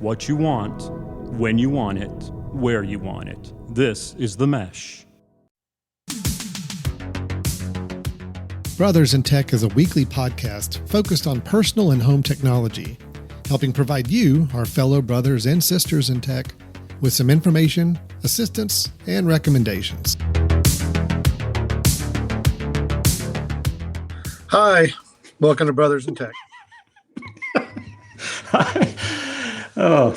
what you want, when you want it, where you want it. This is The Mesh. Brothers in Tech is a weekly podcast focused on personal and home technology, helping provide you, our fellow brothers and sisters in tech, with some information, assistance, and recommendations. Hi, welcome to Brothers in Tech. Oh,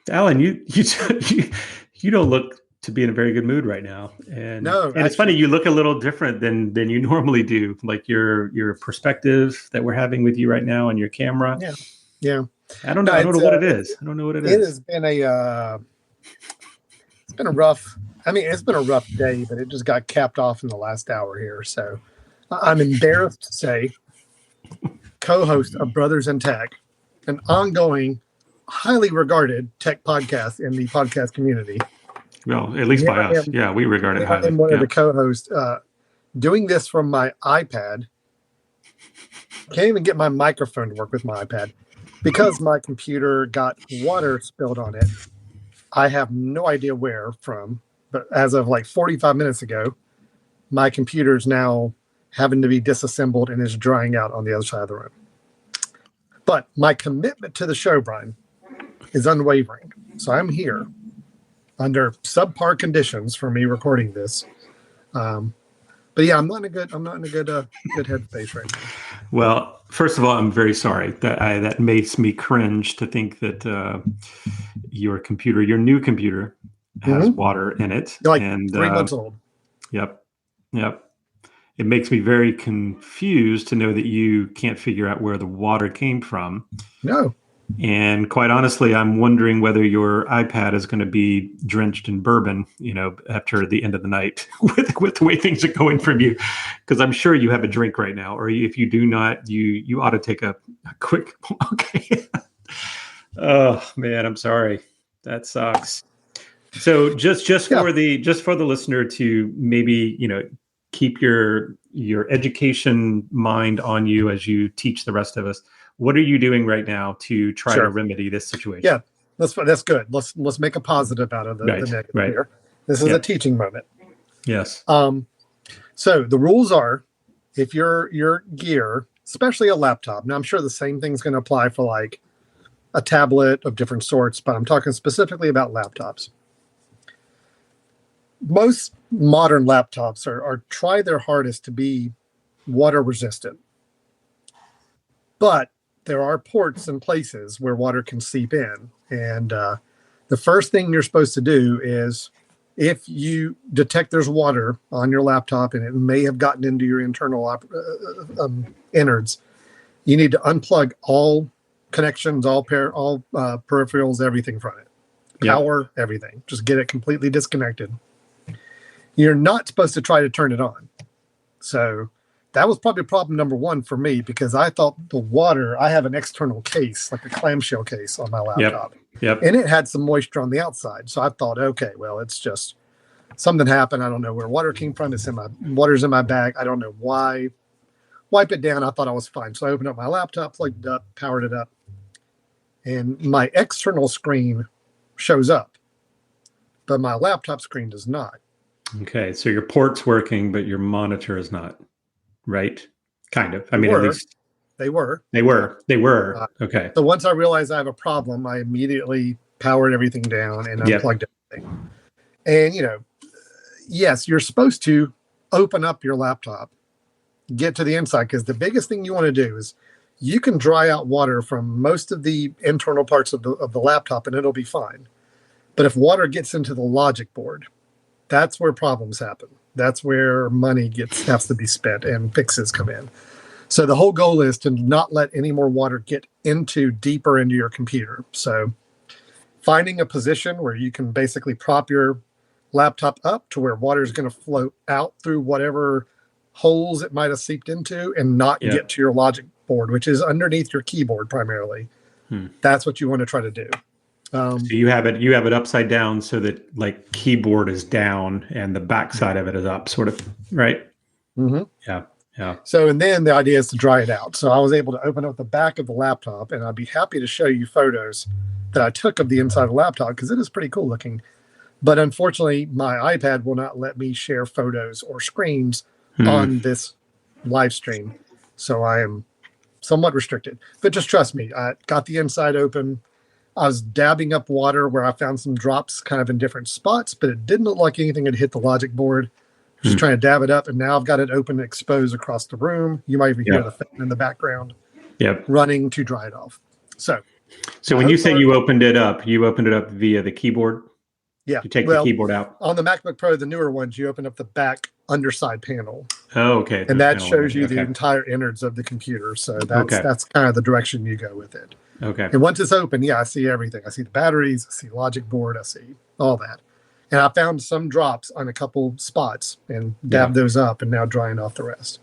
Alan, you don't look to be in a very good mood right now, and it's funny, you look a little different than you normally do. Like your perspective that we're having with you right now on your camera. Yeah. I don't know. I don't know what it is. I don't know what it is. It has been it's been a rough. I mean, it's been a rough day, but it just got capped off in the last hour here. So I'm embarrassed to say, co-host of Brothers in Tech, an ongoing, highly regarded tech podcast in the podcast community. Well, at least by us. Yeah, we regard it highly. I'm one of the co-hosts. Doing this from my iPad. Can't even get my microphone to work with my iPad because my computer got water spilled on it. I have no idea where from, but as of like 45 minutes ago, my computer is now having to be disassembled and is drying out on the other side of the room. But my commitment to the show, Brian, is unwavering. So I'm here under subpar conditions for me recording this. But yeah, I'm not in a good headspace right now. Well, first of all, I'm very sorry that makes me cringe to think that your new computer has water in it. You're like and 3 months old. Yep. It makes me very confused to know that you can't figure out where the water came from. No. And quite honestly, I'm wondering whether your iPad is going to be drenched in bourbon, after the end of the night with the way things are going from you. Because I'm sure you have a drink right now, or if you do not, you ought to take a quick. Okay. Oh man, I'm sorry. That sucks. So just for the listener to maybe keep your education mind on you as you teach the rest of us. What are you doing right now to try to remedy this situation? Yeah, that's good. Let's make a positive out of the negative here. This is a teaching moment. Yes. So the rules are, if your gear, especially a laptop. Now I'm sure the same thing's going to apply for like a tablet of different sorts, but I'm talking specifically about laptops. Most modern laptops are try their hardest to be water resistant, but there are ports and places where water can seep in. And the first thing you're supposed to do is, if you detect there's water on your laptop and it may have gotten into your internal innards, you need to unplug all connections, all peripherals, everything from it. Power, everything. Just get it completely disconnected. You're not supposed to try to turn it on. So that was probably problem number one for me, because I thought the water, I have an external case, like a clamshell case on my laptop. Yep. And it had some moisture on the outside. So I thought, okay, well, it's just something happened. I don't know where water came from. Water's in my bag. I don't know why. Wipe it down. I thought I was fine. So I opened up my laptop, plugged it up, powered it up. And my external screen shows up, but my laptop screen does not. Okay, so your port's working, but your monitor is not, right? Kind of. I mean, at least they were. Okay. So once I realized I have a problem, I immediately powered everything down and unplugged everything. And yes, you're supposed to open up your laptop, get to the inside, because the biggest thing you want to do is you can dry out water from most of the internal parts of the laptop, and it'll be fine. But if water gets into the logic board, that's where problems happen. That's where money has to be spent and fixes come in. So the whole goal is to not let any more water get deeper into your computer. So finding a position where you can basically prop your laptop up to where water is going to flow out through whatever holes it might have seeped into and not get to your logic board, which is underneath your keyboard primarily. That's what you want to try to do. So you have it upside down, so that like keyboard is down and the back side of it is up, sort of, right? Mm-hmm. Yeah. So, and then the idea is to dry it out. So I was able to open up the back of the laptop, and I'd be happy to show you photos that I took of the inside of the laptop because it is pretty cool looking. But unfortunately, my iPad will not let me share photos or screens on this live stream. So I am somewhat restricted. But just trust me, I got the inside open. I was dabbing up water where I found some drops kind of in different spots, but it didn't look like anything had hit the logic board. Just trying to dab it up, and now I've got it open and exposed across the room. You might even hear the fan in the background running to dry it off. So when you say you opened it up via the keyboard? Yeah. You take the keyboard out? On the MacBook Pro, the newer ones, you open up the back underside panel. Oh, okay. And that shows you the entire innards of the computer. So that's kind of the direction you go with it. Okay. And once it's open, I see everything. I see the batteries, I see the logic board, I see all that. And I found some drops on a couple spots and dabbed those up and now drying off the rest.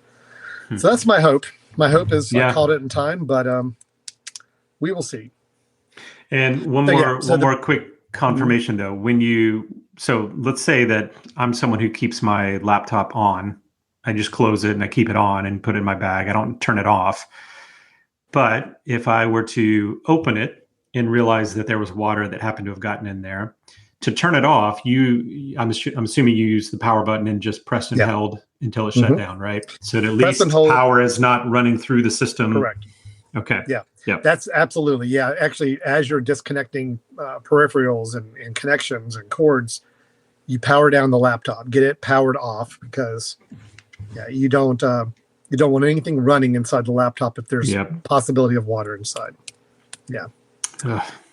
So that's my hope. My hope is I called it in time, but we will see. And one more quick confirmation though. Let's say that I'm someone who keeps my laptop on. I just close it and I keep it on and put it in my bag. I don't turn it off. But if I were to open it and realize that there was water that happened to have gotten in there, to turn it off, I'm assuming you use the power button and just pressed and held until it shut down, right? So that at least power is not running through the system. Correct. Okay. Yeah. Yeah. That's absolutely. Yeah. Actually, as you're disconnecting peripherals and connections and cords, you power down the laptop, get it powered off because you don't want anything running inside the laptop if there's possibility of water inside. Yeah.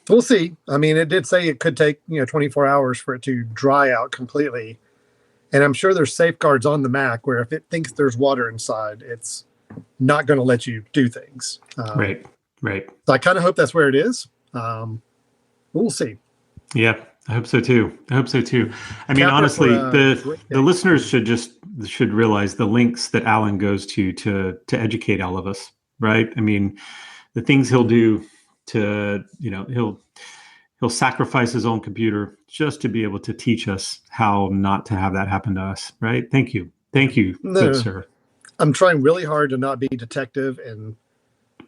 We'll see. I mean, it did say it could take 24 hours for it to dry out completely. And I'm sure there's safeguards on the Mac where if it thinks there's water inside, it's not going to let you do things. Right. So I kind of hope that's where it is. We'll see. Yeah, I hope so too. I mean, honestly, the listeners should realize the links that Alan goes to educate all of us, right? I mean, the things he'll do to, he'll sacrifice his own computer just to be able to teach us how not to have that happen to us, right? Thank you, good sir. I'm trying really hard to not be detective and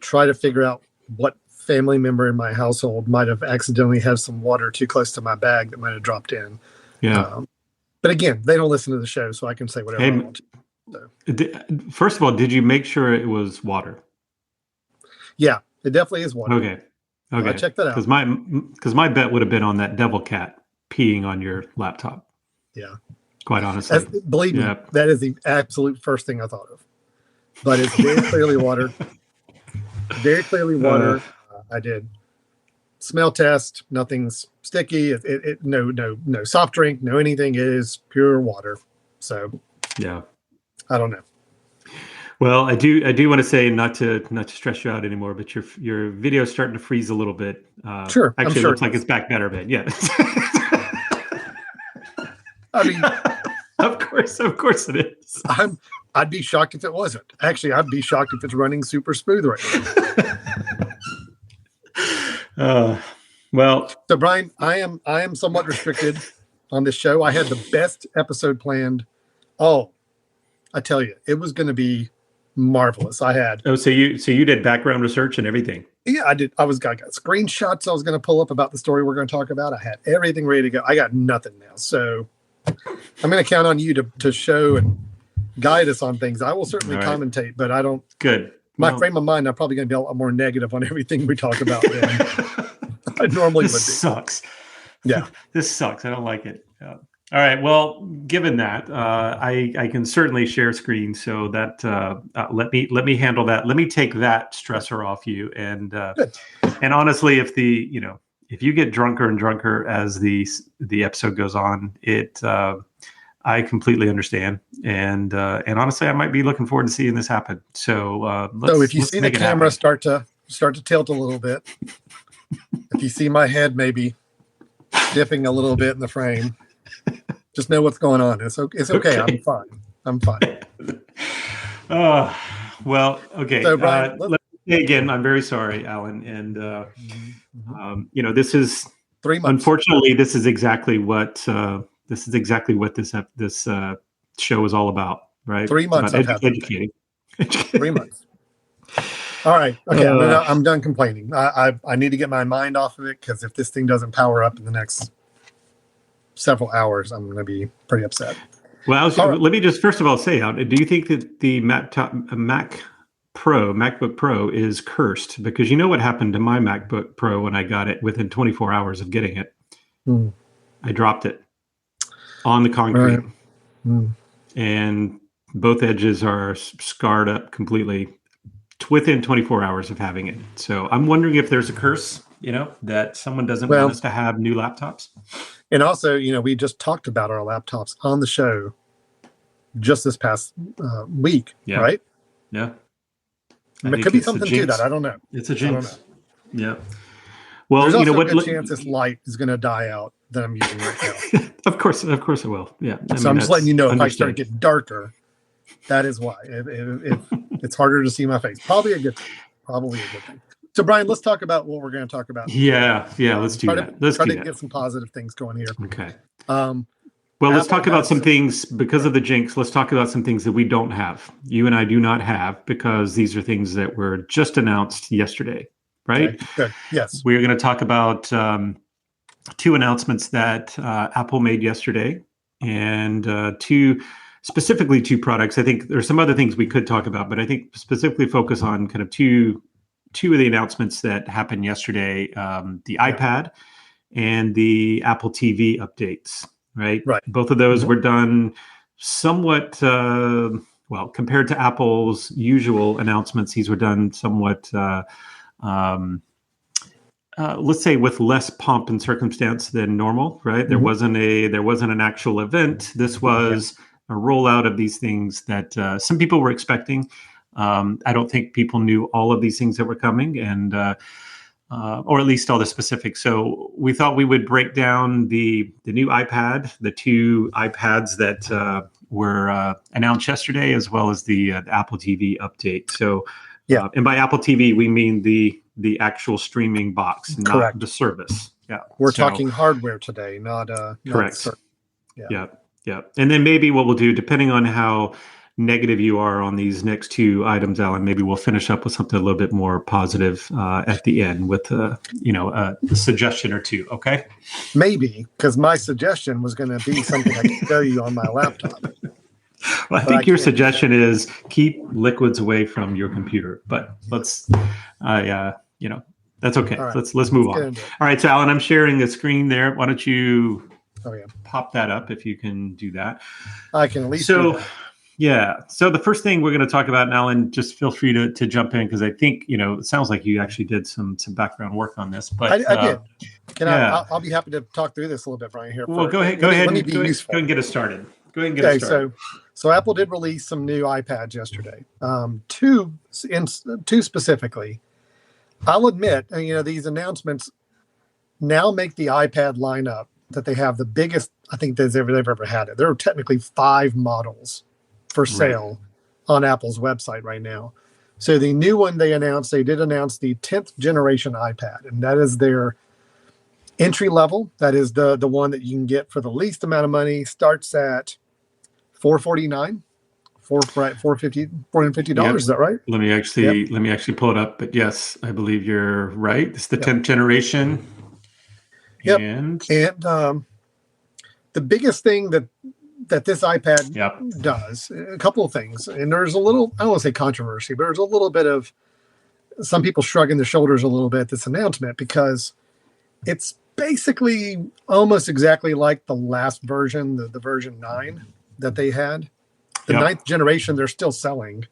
try to figure out what family member in my household might have accidentally had some water too close to my bag that might have dropped in. Yeah. But again, they don't listen to the show, so I can say whatever I want to. So. First of all, did you make sure it was water? Yeah, it definitely is water. Okay. I checked that out. Because my bet would have been on that devil cat peeing on your laptop. Yeah. Quite honestly. Believe me, that is the absolute first thing I thought of. But it's very clearly water. Very clearly water. I did smell test. Nothing's sticky. No soft drink. No anything. It is pure water. So I don't know. Well, I do want to say not to stress you out anymore, but your video is starting to freeze a little bit. Sure. Actually, it looks like it's back better, but yeah. I mean, of course it is. I'd be shocked if it wasn't. Actually, I'd be shocked if it's running super smooth right now. Well, so Brian, I am somewhat restricted on this show. I had the best episode planned. Oh, I tell you, it was going to be marvelous. I had. Oh, so you did background research and everything? Yeah, I did. I got screenshots I was going to pull up about the story we're going to talk about. I had everything ready to go. I got nothing now. So I'm going to count on you to show and guide us on things. I will certainly commentate, but I don't. Good. My frame of mind, I'm probably going to be a lot more negative on everything we talk about than I normally would be. This sucks. Yeah. This sucks. I don't like it. All right. Well, given that, I can certainly share screen, so that let me handle that. Let me take that stressor off you. And honestly, if you get drunker and drunker as the episode goes on, I completely understand. And honestly, I might be looking forward to seeing this happen. So if you see the camera start to tilt a little bit, if you see my head maybe dipping a little bit in the frame, just know what's going on. It's okay. I'm fine. Well, okay. So, Brian, let me say again, I'm very sorry, Alan. And, this is 3 months. Unfortunately, this is exactly what this show is all about, right? 3 months. Educating. 3 months. All right. Okay. I'm done complaining. I need to get my mind off of it, because if this thing doesn't power up in the next several hours, I'm going to be pretty upset. Well, let me just first of all say, do you think that the MacBook Pro is cursed? Because you know what happened to my MacBook Pro when I got it within 24 hours of getting it. I dropped it on the concrete. Right. And both edges are scarred up completely within 24 hours of having it. So I'm wondering if there's a curse, that someone doesn't want us to have new laptops. And also, we just talked about our laptops on the show just this past week, right? Yeah. It could be something to that. I don't know. It's a jinx. Yeah. Well, there's also a good chance this light is going to die out that I'm using right now. Of course it will. Yeah. So I'm just letting you know, if I start getting darker, that is why. If it's harder to see my face. Probably a good thing. So, Brian, let's talk about what we're going to talk about. Yeah, let's do that. Let's try to get some positive things going here. Okay. Well, let's talk about some things because of the jinx. Let's talk about some things that we don't have. You and I do not have, because these are things that were just announced yesterday, right? Okay. Good. Yes. We're going to talk about two announcements that Apple made yesterday, and specifically two products. I think there's some other things we could talk about, but I think specifically focus on kind of two of the announcements that happened yesterday, the iPad and the Apple TV updates, right? Both of those were done somewhat, compared to Apple's usual announcements, these were done somewhat, let's say, with less pomp and circumstance than normal, right? There wasn't an actual event. This was a rollout of these things that some people were expecting. I don't think people knew all of these things that were coming, and or at least all the specifics. So we thought we would break down the new iPad, the two iPads that were announced yesterday, as well as the Apple TV update. So, and by Apple TV, we mean the actual streaming box, not the service. Yeah, we're talking hardware today, not correct. Yeah. And then maybe what we'll do, depending on how negative you are on these next two items, Alan, maybe we'll finish up with something a little bit more positive at the end with a suggestion or two. Okay. Maybe, because my suggestion was going to be something I can show you on my laptop. Well, I think your suggestion is keep liquids away from your computer, but let's, that's okay. Right. Let's move on. All right. So Alan, I'm sharing a screen there. Why don't you pop that up if you can do that? I can at least do that. Yeah. So the first thing we're going to talk about, and Alan, just feel free to jump in, because I think, it sounds like you actually did some background work on this. But I did. I'll be happy to talk through this a little bit, Brian, here. Well, go ahead. Go ahead and get us started. So Apple did release some new iPads yesterday. Two specifically. I'll admit, these announcements now make the iPad lineup that they have the biggest, I think, they've ever had it. There are technically 5 models for sale on Apple's website right now. So the new one they did announce the 10th generation iPad, and that is their entry level. That is the one that you can get for the least amount of money. Starts at $449, $450. Is that right? Let me actually pull it up. But yes, I believe you're right. It's the 10th generation. Yep. And the biggest thing that this iPad does, a couple of things, and there's a little, I don't want to say controversy, but there's a little bit of some people shrugging their shoulders a little bit at this announcement, because it's basically almost exactly like the last version, the version 9 that they had. The 9th generation they're still selling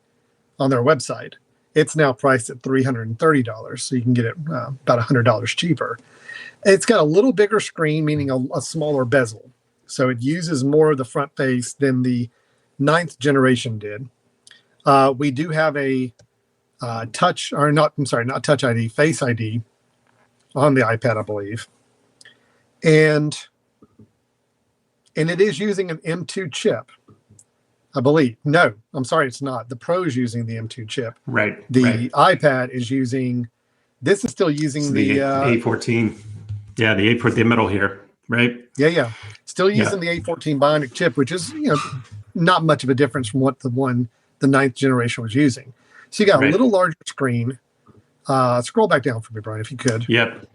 on their website. It's now priced at $330, so you can get it about $100 cheaper. It's got a little bigger screen, meaning a smaller bezel. So it uses more of the front face than the 9th generation did. We do have a not Touch ID, Face ID on the iPad, I believe. And it is using an M2 chip, I believe. No, I'm sorry, it's not. The Pro is using the M2 chip. Right. The iPad is this is still using the A14. Yeah, the A14, the middle here, right? Yeah. Still using the A14 Bionic chip, which is, not much of a difference from what the 9th generation was using. So you got a Right. little larger screen. Scroll back down for me, Brian, if you could. Yep.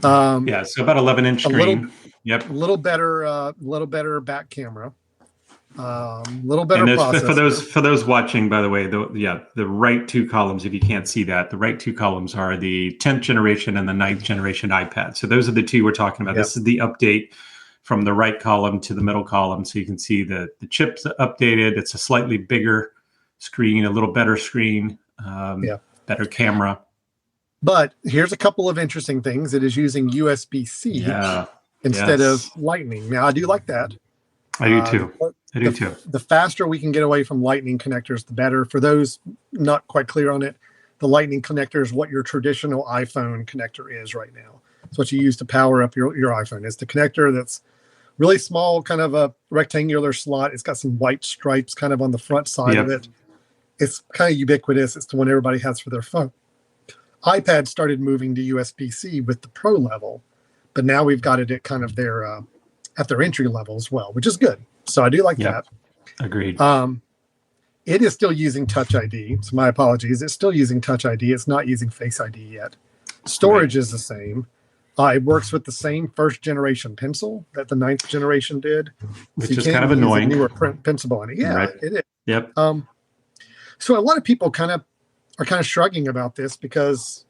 Um, Yeah. So about 11-inch a little, screen. Yep. little better back camera. Little better And those processor. for those watching, by the way, the right two columns, if you can't see that, the right two columns are the 10th generation and the 9th generation iPad. So those are the two we're talking about. Yep. This is the update from the right column to the middle column. So you can see the chips updated. It's a slightly bigger screen, a little better screen, better camera. But here's a couple of interesting things. It is using USB-C instead of Lightning. Now, I do like that. I do too. The faster we can get away from Lightning connectors, the better. For those not quite clear on it, the Lightning connector is what your traditional iPhone connector is right now. It's what you use to power up your iPhone. It's the connector that's really small, kind of a rectangular slot. It's got some white stripes kind of on the front side of it. It's kind of ubiquitous. It's the one everybody has for their phone. iPad started moving to USB-C with the Pro level, but now we've got it at kind of their at their entry level as well, which is good. So I do like that. Agreed. It is still using Touch ID. So my apologies. It's still using Touch ID. It's not using Face ID yet. Storage is the same. It works with the same first generation pencil that the 9th generation did. Which is kind of annoying. Newer pencil on it. Yeah, it is. Yep. So a lot of people are kind of shrugging about this because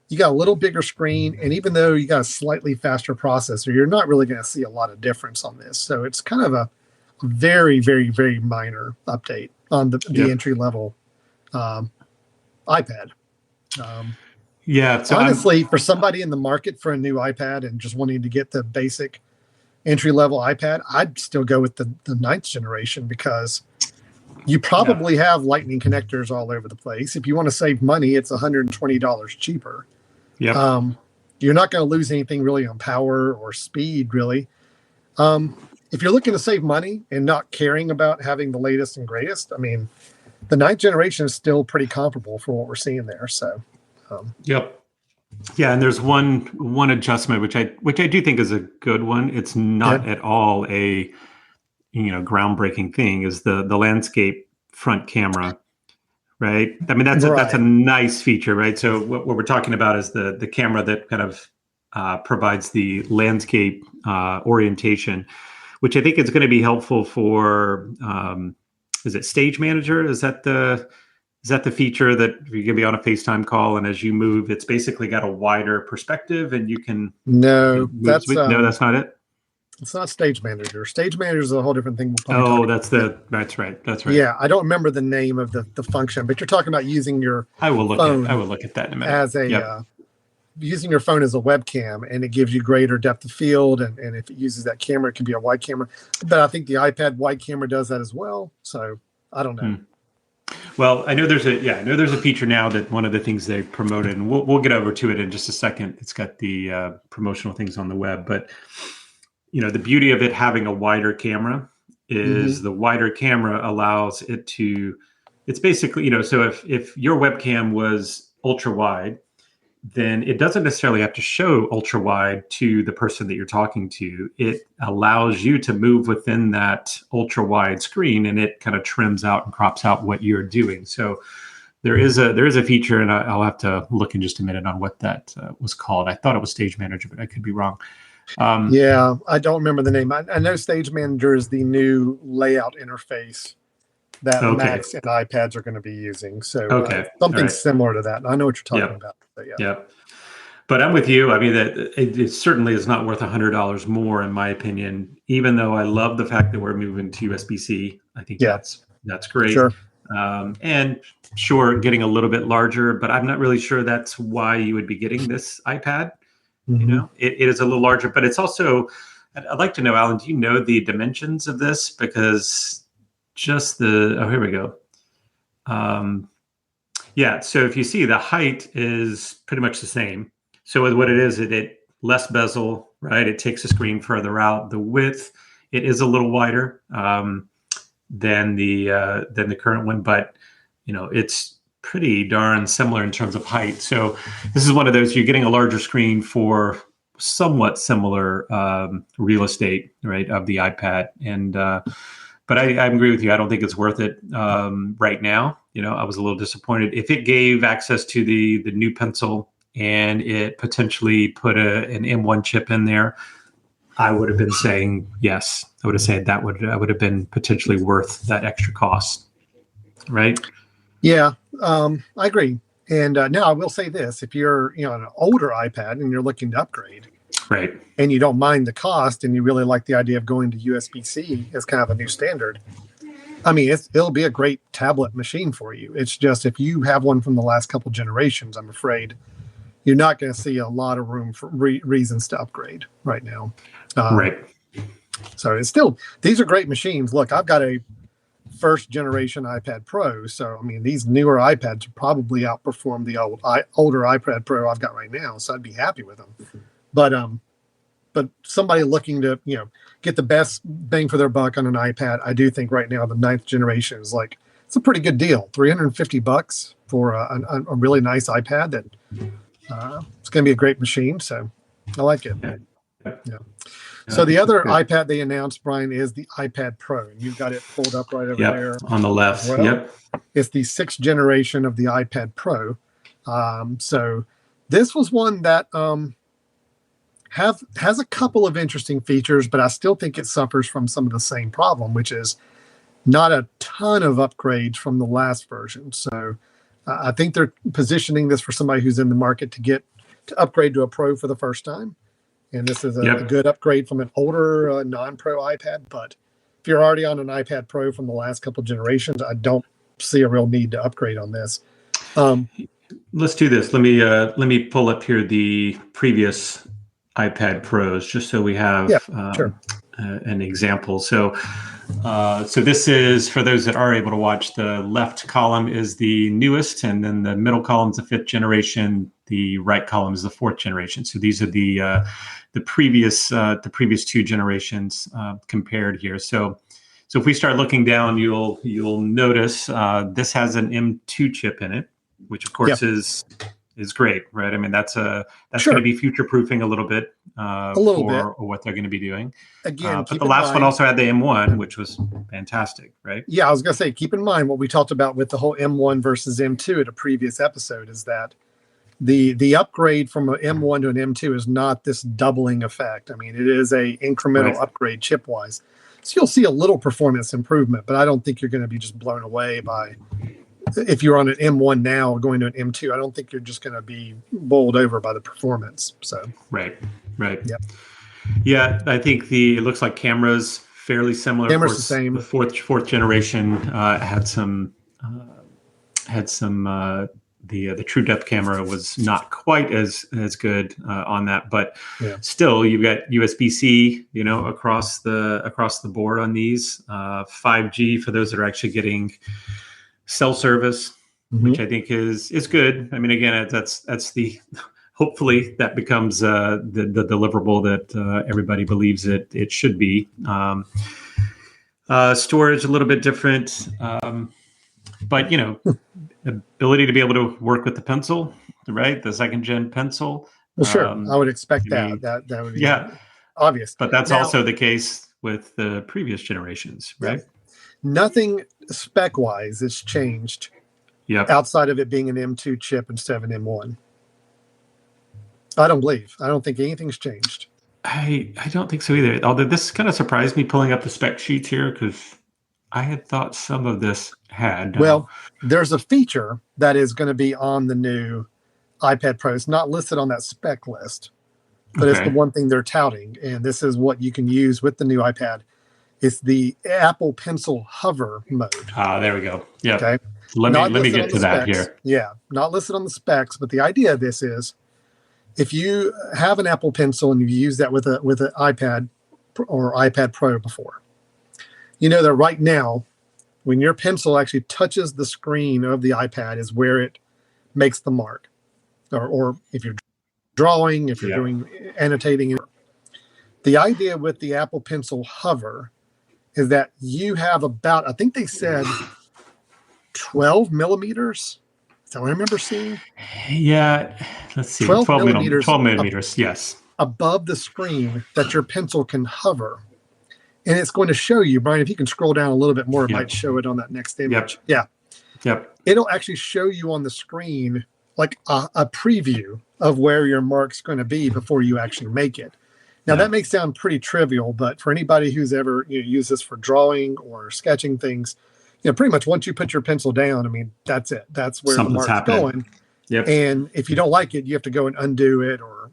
you got a little bigger screen, and even though you got a slightly faster processor, you're not really going to see a lot of difference on this. So it's kind of a very, very, very minor update on the entry level iPad. So honestly, for somebody in the market for a new iPad and just wanting to get the basic entry level iPad, I'd still go with the 9th generation because you probably have Lightning connectors all over the place. If you want to save money, it's $120 cheaper. Yep. You're not going to lose anything really on power or speed, really. If you're looking to save money and not caring about having the latest and greatest, I mean, the 9th generation is still pretty comparable for what we're seeing there. So, Yep. Yeah, and there's one adjustment which I do think is a good one. It's not at all a groundbreaking thing, is the landscape front camera, right? I mean, that's a nice feature, right? So what we're talking about is the camera that kind of provides the landscape orientation, which I think is going to be helpful for is it Stage Manager? Is that the feature that you're going to be on a FaceTime call, and as you move, it's basically got a wider perspective, and you can that's not it. It's not Stage Manager. Stage Manager is a whole different thing. That's right. Yeah, I don't remember the name of the function, but you're talking about using your phone. I will look at that in a minute. As a using your phone as a webcam, and it gives you greater depth of field. And if it uses that camera, it can be a wide camera. But I think the iPad wide camera does that as well. So I don't know. Well, I know there's a feature now that one of the things they promoted, and we'll get over to it in just a second. It's got the promotional things on the web, but the beauty of it having a wider camera is the wider camera allows it to, it's basically, so if your webcam was ultra wide, then it doesn't necessarily have to show ultra wide to the person that you're talking to. It allows you to move within that ultra wide screen, and it kind of trims out and crops out what you're doing. So there is a feature, and I'll have to look in just a minute on what that was called. I thought it was Stage Manager, but I could be wrong. I don't remember the name. I know Stage Manager is the new layout interface that Macs and iPads are going to be using. So something similar to that. I know what you're talking about. But I'm with you. I mean, that it certainly is not worth $100 more, in my opinion, even though I love the fact that we're moving to USB-C. I think that's great. Sure. And sure, getting a little bit larger, but I'm not really sure that's why you would be getting this iPad. It is a little larger, but it's also, I'd like to know, Alan, do you know the dimensions of this? Because just here we go. So if you see, the height is pretty much the same. So what it is, it less bezel, right? It takes the screen further out. The width, it is a little wider than the current one, but it's pretty darn similar in terms of height. So this is one of those, you're getting a larger screen for somewhat similar real estate, right, of the iPad. And but I agree with you. I don't think it's worth it right now. I was a little disappointed. If it gave access to the new pencil and it potentially put an M1 chip in there, I would have been saying yes. I would have said that would have been potentially worth that extra cost, right? Yeah, I agree. And now I will say this: if you're an older iPad and you're looking to upgrade, right, and you don't mind the cost, and you really like the idea of going to USB-C as kind of a new standard, I mean, it'll be a great tablet machine for you. It's just if you have one from the last couple generations, I'm afraid you're not going to see a lot of room for reasons to upgrade right now. Right. So it's still, these are great machines. Look, I've got a first generation iPad Pro. So, I mean, these newer iPads probably outperform the older iPad Pro I've got right now. So I'd be happy with them. But somebody looking to, get the best bang for their buck on an iPad, I do think right now the 9th generation is it's a pretty good deal. $350 for a really nice iPad that it's going to be a great machine. So I like it. Yeah. So the other iPad they announced, Brian, is the iPad Pro. And you've got it pulled up right over there. On the left. Well. Yep. It's the 6th generation of the iPad Pro. So this was one that has a couple of interesting features, but I still think it suffers from some of the same problem, which is not a ton of upgrades from the last version. So I think they're positioning this for somebody who's in the market to upgrade to a Pro for the first time. And this is a good upgrade from an older non-Pro iPad. But if you're already on an iPad Pro from the last couple of generations, I don't see a real need to upgrade on this. Let's do this. Let me pull up here the previous iPad Pros just so we have an example. So this is, for those that are able to watch, the left column is the newest, and then the middle column is the 5th generation. The right column is the 4th generation. So these are the previous 2 generations compared here. So if we start looking down, you'll notice this has an M2 chip in it, which of course is great, right? I mean, that's going to be future proofing a little bit for what they're going to be doing. Again, but the last one also had the M1, which was fantastic, right? Yeah, I was going to say, keep in mind what we talked about with the whole M1 versus M2 at a previous episode is that the upgrade from an M1 to an M2 is not this doubling effect. I mean, it is a incremental upgrade chip-wise. So you'll see a little performance improvement, but I don't think you're going to be just blown away by, if you're on an M1 now going to an M2, I don't think you're just going to be bowled over by the performance. So Right. Yeah, I think it looks like cameras fairly similar. Camera's the same. The fourth generation had some the true depth camera was not quite as good on that, but still you've got USB-C, across the board on these. 5G for those that are actually getting cell service, which I think is good. I mean, again, that's the hopefully that becomes the deliverable that everybody believes it should be. Storage a little bit different, but ability to be able to work with the pencil, right? The 2nd gen pencil. Well, sure, I would expect that would be obvious. But that's also the case with the previous generations, right? Nothing spec-wise has changed outside of it being an M2 chip instead of an M1. I don't think anything's changed. I don't think so either. Although this kind of surprised me pulling up the spec sheets here because I had thought some of this had. Well, there's a feature that is going to be on the new iPad Pro. It's not listed on that spec list, but it's the one thing they're touting. And this is what you can use with the new iPad. It's the Apple Pencil hover mode. There we go. Yeah. Okay. Let me get to that here. Yeah. Not listed on the specs, but the idea of this is if you have an Apple Pencil and you've used that with an iPad or iPad Pro before, that right now, when your pencil actually touches the screen of the iPad is where it makes the mark. Or if you're drawing, if you're doing annotating. The idea with the Apple Pencil hover is that you have about, I think they said 12 millimeters. Is that what I remember seeing? Yeah. Let's see. 12 millimeters. 12 millimeters, yes. Above the screen that your pencil can hover. And it's going to show you, Brian, if you can scroll down a little bit more, it might show it on that next image. Yep. Yep. It'll actually show you on the screen like a preview of where your mark's going to be before you actually make it. Now, that may sound pretty trivial, but for anybody who's ever used this for drawing or sketching things, pretty much once you put your pencil down, I mean, that's it. That's where the mark's going. Yep. And if you don't like it, you have to go and undo it or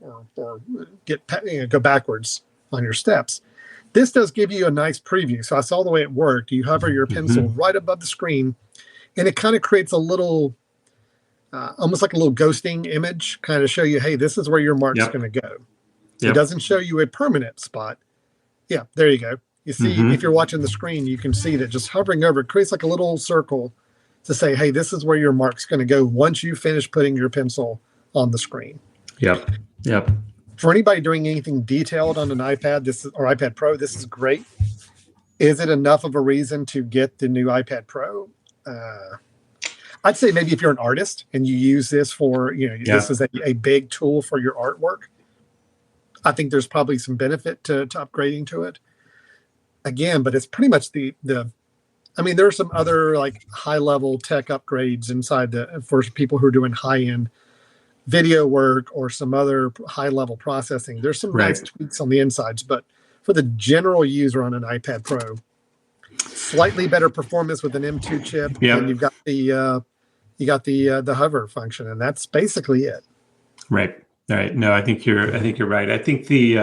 go backwards on your steps. This does give you a nice preview. So I saw the way it worked. You hover your pencil right above the screen, and it kind of creates a little, almost like a little ghosting image, kind of show you, hey, this is where your mark's going to go. It doesn't show you a permanent spot. Yeah, there you go. You see, if you're watching the screen, you can see that just hovering over it creates like a little circle to say, hey, this is where your mark's going to go once you finish putting your pencil on the screen. Yep. For anybody doing anything detailed on an iPad, or iPad Pro, this is great. Is it enough of a reason to get the new iPad Pro? I'd say maybe if you're an artist and you use this for, this is a big tool for your artwork, I think there's probably some benefit to upgrading to it. Again, but it's pretty much there are some other like high level tech upgrades inside for people who are doing high end video work or some other high level processing. There's some nice tweaks on the insides, but for the general user on an iPad Pro, slightly better performance with an M2 chip, and you've got the hover function, and that's basically it. Right. No, I think you're right. I think the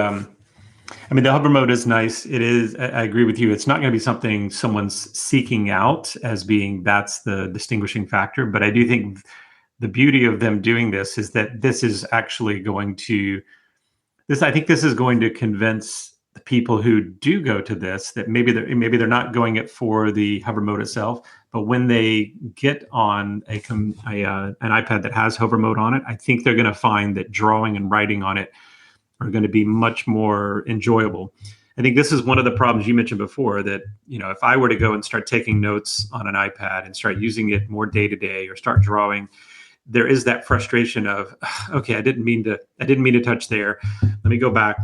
hover mode is nice. It is. I agree with you. It's not going to be something someone's seeking out as being that's the distinguishing factor. But I do think the beauty of them doing this is that this is actually going to I think this is going to convince the people who do go to this that maybe they're not going it for the hover mode itself, but when they get on an iPad that has hover mode on it, I think they're going to find that drawing and writing on it are going to be much more enjoyable. I think this is one of the problems you mentioned before, that if I were to go and start taking notes on an iPad and start using it more day to day or start drawing, there is that frustration of, okay, I didn't mean to touch there. Let me go back.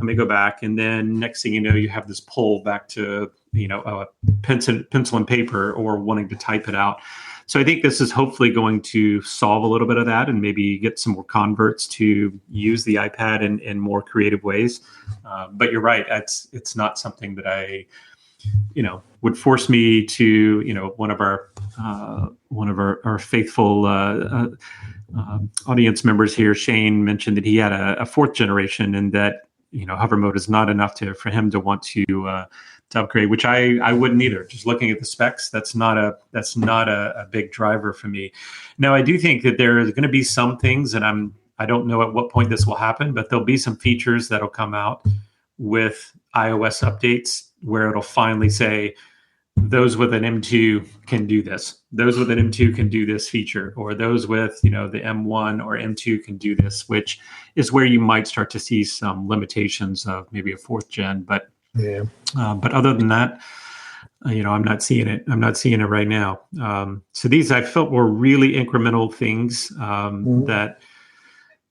And then next thing you know, you have this pull back to, a pencil and paper or wanting to type it out. So I think this is hopefully going to solve a little bit of that and maybe get some more converts to use the iPad in more creative ways. But you're right. It's not something that I, would force me to, one of our faithful audience members here, Shane, mentioned that he had a fourth generation and that, hover mode is not enough for him to want to upgrade, which I wouldn't either. Just looking at the specs, that's not a big driver for me. Now, I do think that there are going to be some things, and I don't know at what point this will happen, but there'll be some features that'll come out with iOS updates where it'll finally say, those with an M2 can do this. Those with an M2 can do this feature, or those with, the M1 or M2 can do this, which is where you might start to see some limitations of maybe a fourth gen. But other than that, I'm not seeing it. I'm not seeing it right now. So these I felt were really incremental things that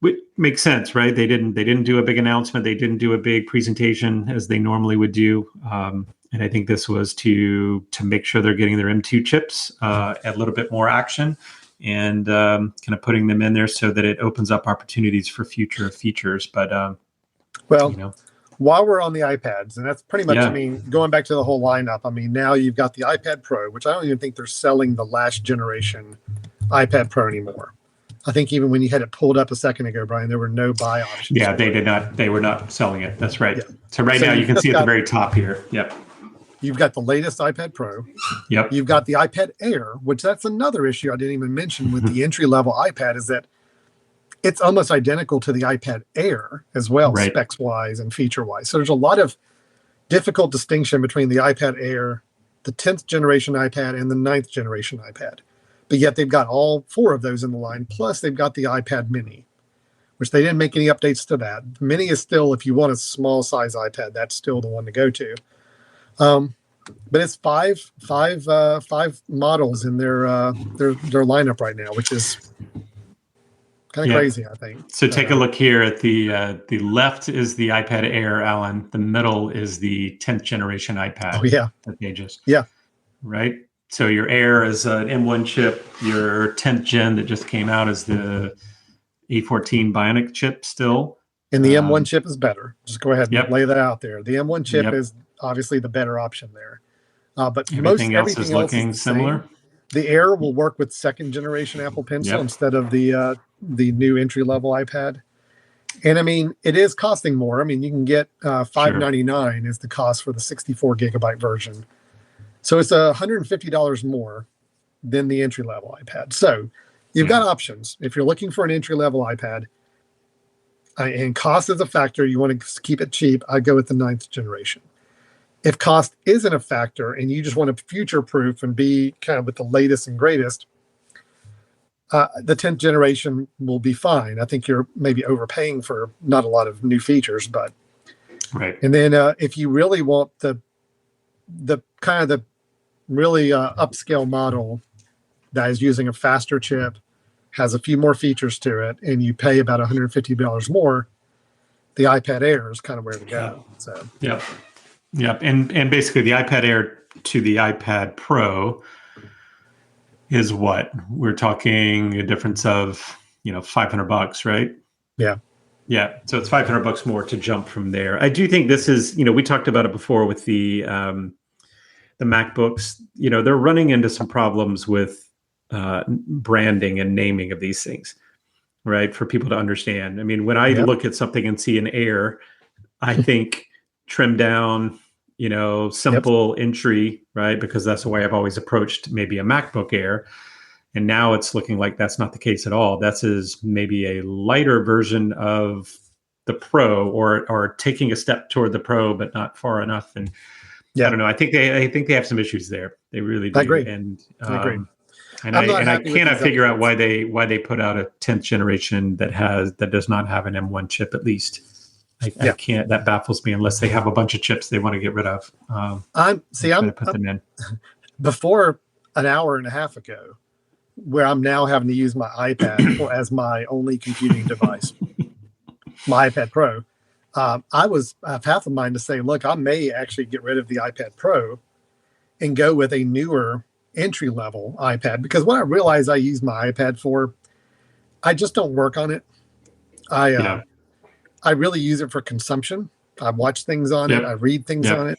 would make sense, right? They didn't do a big announcement. They didn't do a big presentation as they normally would do. And I think this was to make sure they're getting their M2 chips a little bit more action and kind of putting them in there so that it opens up opportunities for future features. But while we're on the iPads, and that's pretty much, going back to the whole lineup, now you've got the iPad Pro, which I don't even think they're selling the last generation iPad Pro anymore. I think even when you had it pulled up a second ago, Brian, there were no buy options. Yeah, they did not. They were not selling it. That's right. Yeah. So now you can see at the very top here. Yep. You've got the latest iPad Pro. Yep. You've got the iPad Air, which that's another issue I didn't even mention with the entry-level iPad, is that it's almost identical to the iPad Air as well, specs-wise and feature-wise. So there's a lot of difficult distinction between the iPad Air, the 10th generation iPad, and the 9th generation iPad. But yet they've got all four of those in the line. Plus, they've got the iPad Mini, which they didn't make any updates to that. Mini is still, if you want a small size iPad, that's still the one to go to. But it's five models in their lineup right now, which is kind of crazy, I think. So take a look here at the left is the iPad Air, Alan. The middle is the 10th generation iPad. Oh, yeah. That they just right. So your Air is an M1 chip. Your 10th gen that just came out is the A14 Bionic chip still. And the M1 chip is better. Just go ahead and lay that out there. The M1 chip is obviously the better option there. But everything else is looking similar. Same. The Air will work with second generation Apple Pencil instead of the new entry level iPad. And I mean, it is costing more. I mean, you can get $599 is the cost for the 64 gigabyte version. So it's $150 more than the entry level iPad. So you've got options. If you're looking for an entry level iPad and cost is a factor, you want to keep it cheap, I'd go with the 9th generation. If cost isn't a factor and you just want to future proof and be kind of with the latest and greatest, the 10th generation will be fine. I think you're maybe overpaying for not a lot of new features, but right. And then if you really want the kind of the really upscale model that is using a faster chip, has a few more features to it, and you pay about $150 more, the iPad Air is kind of where to go. So Yep. And basically the iPad Air to the iPad Pro is what? We're talking a difference of, $500, right? Yeah. Yeah. So it's $500 more to jump from there. I do think this is, we talked about it before with the MacBooks, they're running into some problems with branding and naming of these things, right? For people to understand. I mean, when I look at something and see an Air, I think trimmed down, simple entry, right? Because that's the way I've always approached maybe a MacBook Air. And now it's looking like that's not the case at all. That's maybe a lighter version of the Pro, or taking a step toward the Pro, but not far enough. And I don't know. I think they have some issues there. They really do. I agree. And I agree. And I cannot figure out why they put out a 10th generation that does not have an M1 chip at least. I can't. That baffles me unless they have a bunch of chips they want to get rid of. I'm put them in. Before an hour and a half ago, where I'm now having to use my iPad as my only computing device, my iPad Pro. I've half a mind to say, look, I may actually get rid of the iPad Pro and go with a newer entry level iPad, because what I realize I use my iPad for, I just don't work on it. I really use it for consumption. I watch things on it. I read things on it,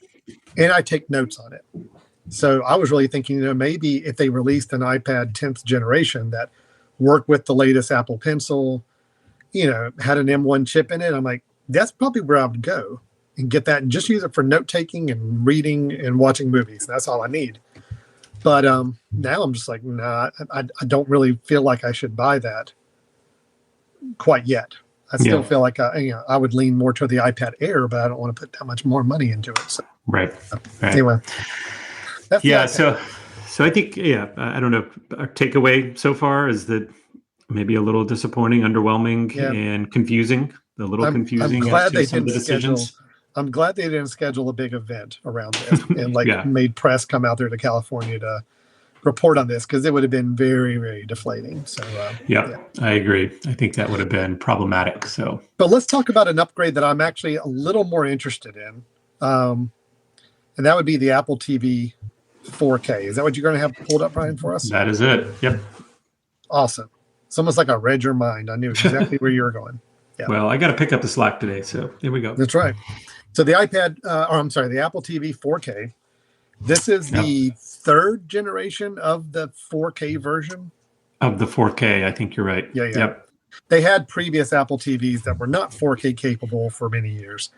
and I take notes on it. So I was really thinking, maybe if they released an iPad 10th generation that worked with the latest Apple Pencil, had an M1 chip in it, I'm like, that's probably where I would go and get that and just use it for note taking and reading and watching movies. That's all I need. But now I'm just like, nah, I don't really feel like I should buy that quite yet. I still feel like I would lean more to the iPad Air, but I don't want to put that much more money into it. So. Right. Anyway. So I think, I don't know. Our takeaway so far is that maybe a little disappointing, underwhelming, and confusing. I'm glad they didn't decisions. I'm glad they didn't schedule a big event around this and made press come out there to California to report on this, because it would have been very, very deflating. So I agree. I think that would have been problematic. So, but let's talk about an upgrade that I'm actually a little more interested in, and that would be the Apple TV 4K. Is that what you're going to have pulled up, Brian, for us? That is it. Yep. Awesome. It's almost like I read your mind. I knew exactly where you were going. Yeah. Well, I got to pick up the slack today, so there we go. That's right. So the the Apple TV 4K. This is the third generation of the 4K version. Of the 4K, I think you're right. Yeah. Yep. They had previous Apple TVs that were not 4K capable for many years.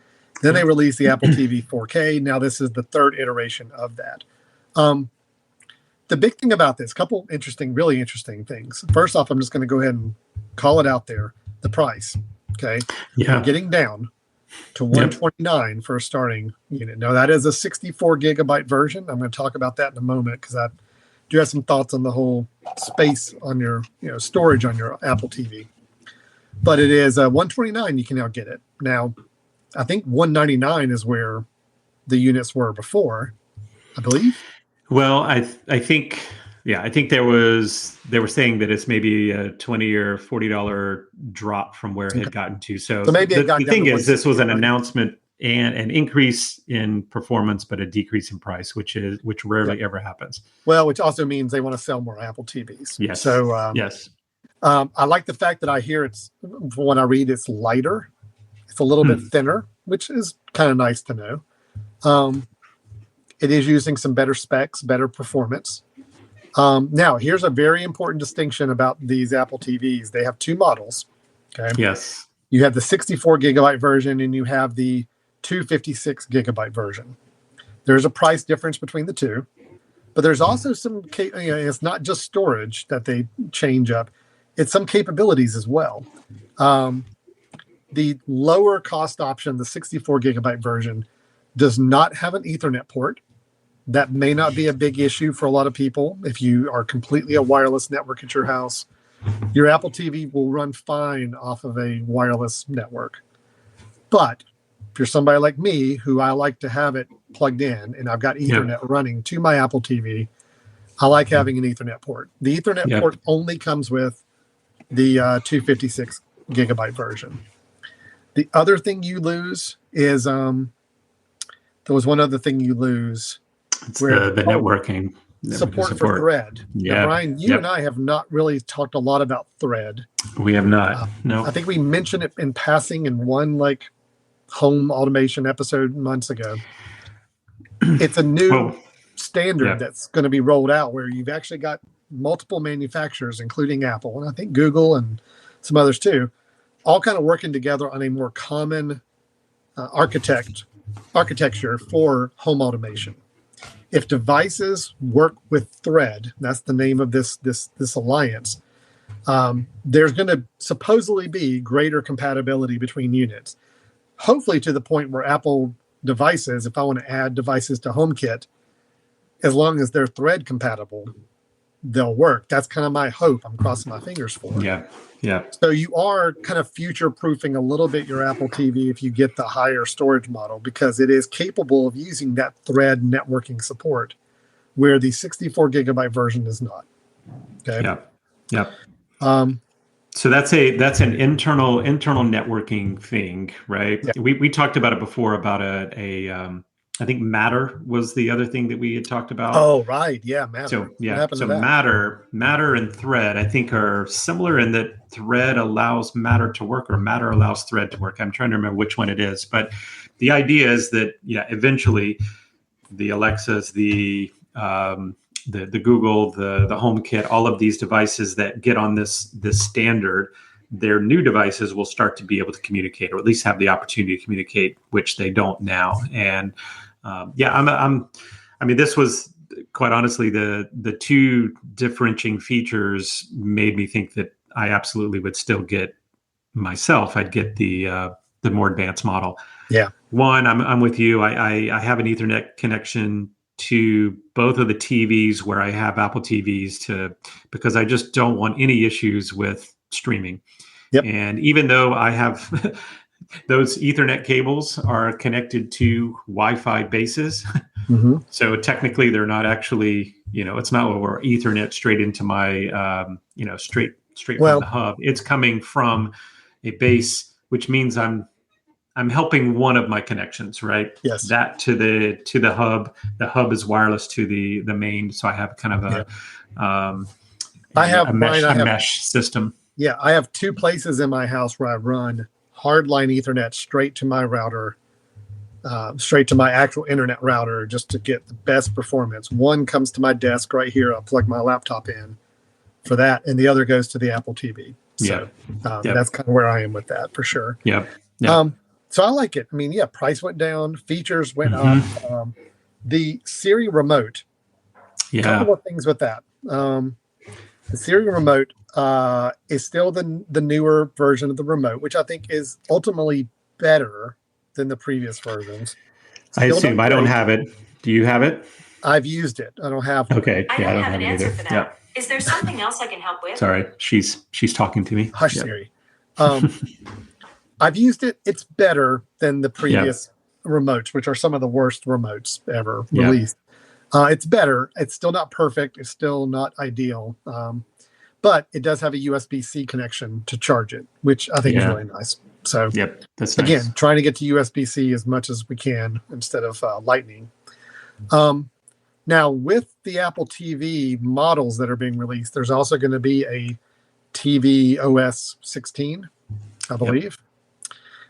Then they released the Apple TV 4K. Now this is the third iteration of that. The big thing about this, couple really interesting things. First off, I'm just going to go ahead and call it out there. The price. Okay. Yeah. We're getting down to $129 for a starting unit. Now that is a 64 gigabyte version. I'm going to talk about that in a moment, because I do have some thoughts on the whole space on your, storage on your Apple TV. But it is $129. You can now get it. Now, I think $199 is where the units were before, I believe. Well, I think they were saying that it's maybe a $20 or $40 drop from where it had gotten to. So maybe the thing is, this was an announcement and an increase in performance, but a decrease in price, which rarely ever happens. Well, which also means they want to sell more Apple TVs. Yes. So yes. I like the fact that I hear from what I read, it's lighter. It's a little bit thinner, which is kind of nice to know. It is using some better specs, better performance. Now, here's a very important distinction about these Apple TVs. They have two models. Okay. Yes. You have the 64 gigabyte version and you have the 256 gigabyte version. There's a price difference between the two, but there's also some, it's not just storage that they change up. It's some capabilities as well. The lower cost option, the 64 gigabyte version, does not have an Ethernet port. That may not be a big issue for a lot of people. If you are completely a wireless network at your house, your Apple TV will run fine off of a wireless network. But if you're somebody like me, who I like to have it plugged in and I've got Ethernet running to my Apple TV, I like having an Ethernet port. The Ethernet port only comes with the 256 gigabyte version. The other thing you lose is there was one other thing you lose. It's the networking. Support for Thread. Yeah. Now, Brian, you and I have not really talked a lot about Thread. We have not. No. I think we mentioned it in passing in one home automation episode months ago. It's a new standard that's going to be rolled out where you've actually got multiple manufacturers, including Apple, and I think Google and some others too, all kind of working together on a more common architecture for home automation. If devices work with Thread, that's the name of this alliance, there's going to supposedly be greater compatibility between units. Hopefully to the point where Apple devices, if I want to add devices to HomeKit, as long as they're Thread compatible, they'll work. That's kind of my hope. I'm crossing my fingers for. Yeah. So you are kind of future-proofing a little bit your Apple TV if you get the higher storage model, because it is capable of using that Thread networking support, where the 64 gigabyte version is not. Okay. Yeah. So that's an internal networking thing, right? Yeah. We talked about it before about I think Matter was the other thing that we had talked about. Oh, right. Yeah, Matter. So to that? Matter and Thread, I think, are similar in that Thread allows Matter to work, or Matter allows Thread to work. I'm trying to remember which one it is, but the idea is that eventually the Alexas, the Google, the HomeKit, all of these devices that get on this standard, their new devices will start to be able to communicate, or at least have the opportunity to communicate, which they don't now. And this was quite honestly the two differentiating features made me think that I absolutely would still get myself. I'd get the more advanced model. Yeah. One, I'm with you. I have an Ethernet connection to both of the TVs where I have Apple TVs because I just don't want any issues with streaming. Yep. And even though I have those Ethernet cables are connected to Wi-Fi bases, so technically they're not actually, it's not over Ethernet straight into my, straight from the hub. It's coming from a base, which means I'm helping one of my connections, right? Yes. That to the hub. The hub is wireless to the main, so I have kind of a mesh system. Yeah, I have two places in my house where I run hardline Ethernet straight to my router, straight to my actual internet router, just to get the best performance. One comes to my desk right here. I'll plug my laptop in for that, and the other goes to the Apple TV. So that's kind of where I am with that for sure. Yeah. So I like it. I mean, price went down, features went up. The Siri remote. A couple of things with that. The Siri remote is still the newer version of the remote, which I think is ultimately better than the previous versions. I assume. I don't have it. Do you have it? I've used it. I don't have one. Okay. I don't have an answer for that. Yeah. Is there something else I can help with? Sorry, she's talking to me. Hush, Siri. I've used it. It's better than the previous remotes, which are some of the worst remotes ever released. It's better. It's still not perfect. It's still not ideal. But it does have a USB-C connection to charge it, which I think is really nice. So yep, that's nice. Again, trying to get to USB-C as much as we can instead of Lightning. Now, with the Apple TV models that are being released, there's also going to be a TV OS 16, I believe. Yep.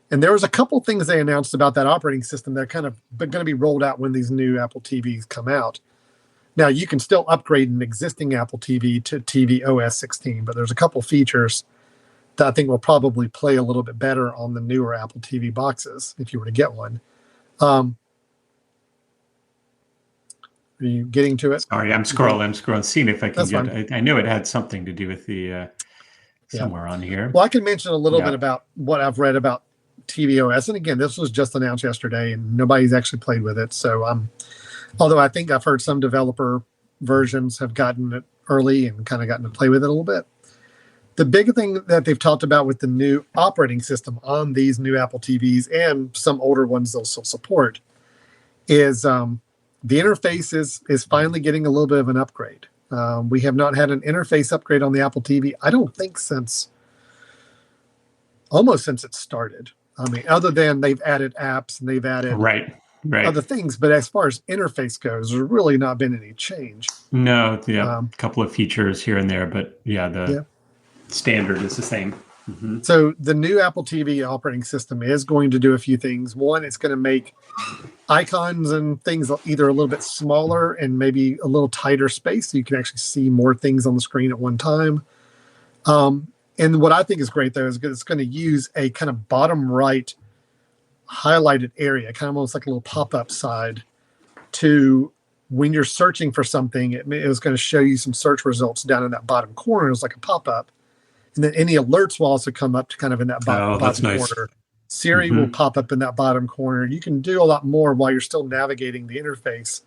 And there was a couple things they announced about that operating system that are kind of going to be rolled out when these new Apple TVs come out. Now, you can still upgrade an existing Apple TV to TV OS 16, but there's a couple features that I think will probably play a little bit better on the newer Apple TV boxes if you were to get one. Are you getting to it? Sorry, I'm scrolling, seeing if I can get. I knew it had something to do with the somewhere on here. Well, I can mention a little bit about what I've read about tvOS. And again, this was just announced yesterday, and nobody's actually played with it. So, although I think I've heard some developer versions have gotten it early and kind of gotten to play with it a little bit. The big thing that they've talked about with the new operating system on these new Apple TVs and some older ones they'll still support is the interface is finally getting a little bit of an upgrade. We have not had an interface upgrade on the Apple TV, I don't think, almost since it started. I mean, other than they've added apps and they've added other things, but as far as interface goes, there's really not been any change. No, a couple of features here and there, but the standard is the same. Mm-hmm. So the new Apple TV operating system is going to do a few things. One, it's going to make icons and things either a little bit smaller and maybe a little tighter space, so you can actually see more things on the screen at one time. And what I think is great, though, is it's going to use a kind of bottom right highlighted area, kind of almost like a little pop-up side, to when you're searching for something, it was going to show you some search results down in that bottom corner. It's like a pop-up. And then any alerts will also come up to kind of in that bottom corner. Siri will pop up in that bottom corner. You can do a lot more while you're still navigating the interface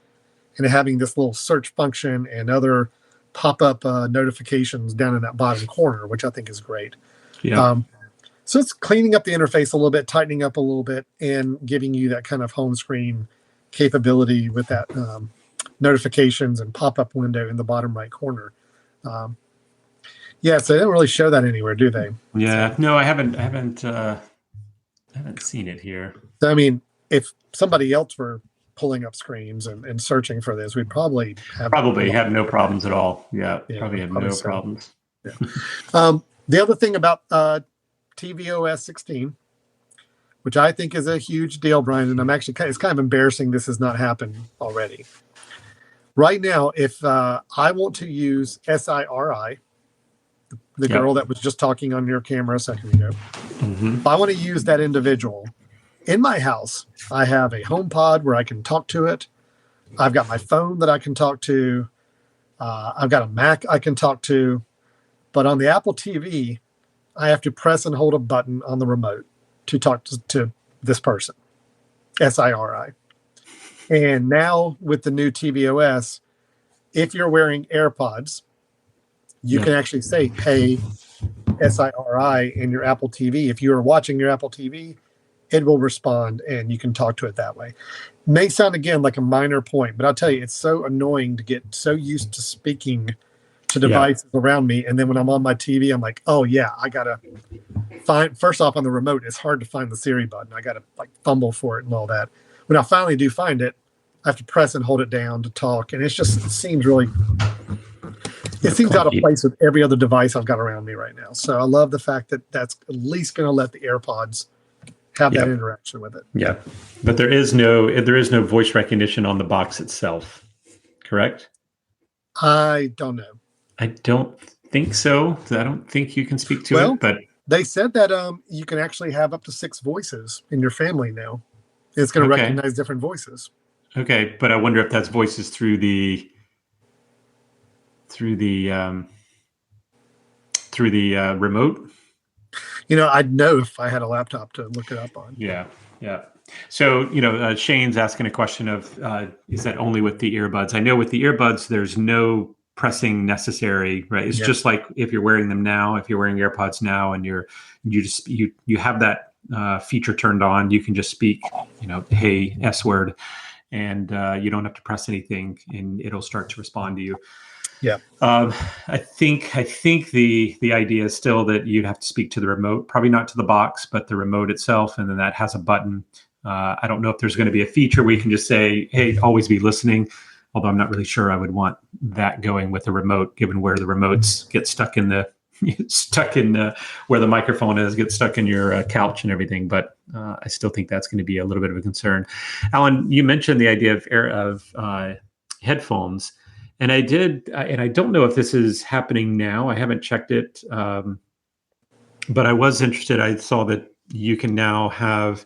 and having this little search function and other pop-up notifications down in that bottom corner, which I think is great. Yeah. So it's cleaning up the interface a little bit, tightening up a little bit, and giving you that kind of home screen capability with that notifications and pop-up window in the bottom right corner. So they don't really show that anywhere, do they? Yeah, no, I haven't seen it here. I mean, if somebody else were pulling up screens and searching for this, we'd probably have no problems at all. Yeah, probably have no problems. Yeah. The other thing about tvOS 16, which I think is a huge deal, Brian, and it's kind of embarrassing this has not happened already. Right now, if I want to use SIRI, the girl that was just talking on your camera a second ago, if I want to use that individual in my house, I have a HomePod where I can talk to it. I've got my phone that I can talk to. I've got a Mac I can talk to. But on the Apple TV, I have to press and hold a button on the remote to talk to this person, SIRI. And now with the new tvOS, if you're wearing AirPods, you can actually say, "Hey, SIRI," in your Apple TV. If you are watching your Apple TV, it will respond, and you can talk to it that way. May sound, again, like a minor point, but I'll tell you, it's so annoying to get so used to speaking to devices around me, and then when I'm on my TV, I'm like, oh, yeah, I got to find... First off, on the remote, it's hard to find the Siri button. I got to fumble for it and all that. When I finally do find it, I have to press and hold it down to talk, and it seems really... It seems out of place with every other device I've got around me right now. So I love the fact that that's at least going to let the AirPods have that interaction with it. Yeah, but there is no voice recognition on the box itself, correct? I don't know. I don't think so. I don't think you can speak to it, but they said that you can actually have up to 6 voices in your family now. It's going to recognize different voices. Okay, but I wonder if that's voices through the remote. I'd know if I had a laptop to look it up on. Yeah. So, Shane's asking a question of, is that only with the earbuds? I know with the earbuds, there's no pressing necessary, right? It's just like if you're wearing them now, if you're wearing AirPods now, and you have that feature turned on, you can just speak, hey, S word, and you don't have to press anything, and it'll start to respond to you. Yeah. I think the idea is still that you'd have to speak to the remote, probably not to the box, but the remote itself, and then that has a button. I don't know if there's going to be a feature where you can just say, "Hey, always be listening." Although I'm not really sure I would want that going with the remote, given where the remotes get stuck in where the microphone is, get stuck in your couch and everything. But I still think that's going to be a little bit of a concern. Alan, you mentioned the idea of headphones. And I did, and I don't know if this is happening now. I haven't checked it, but I was interested. I saw that you can now have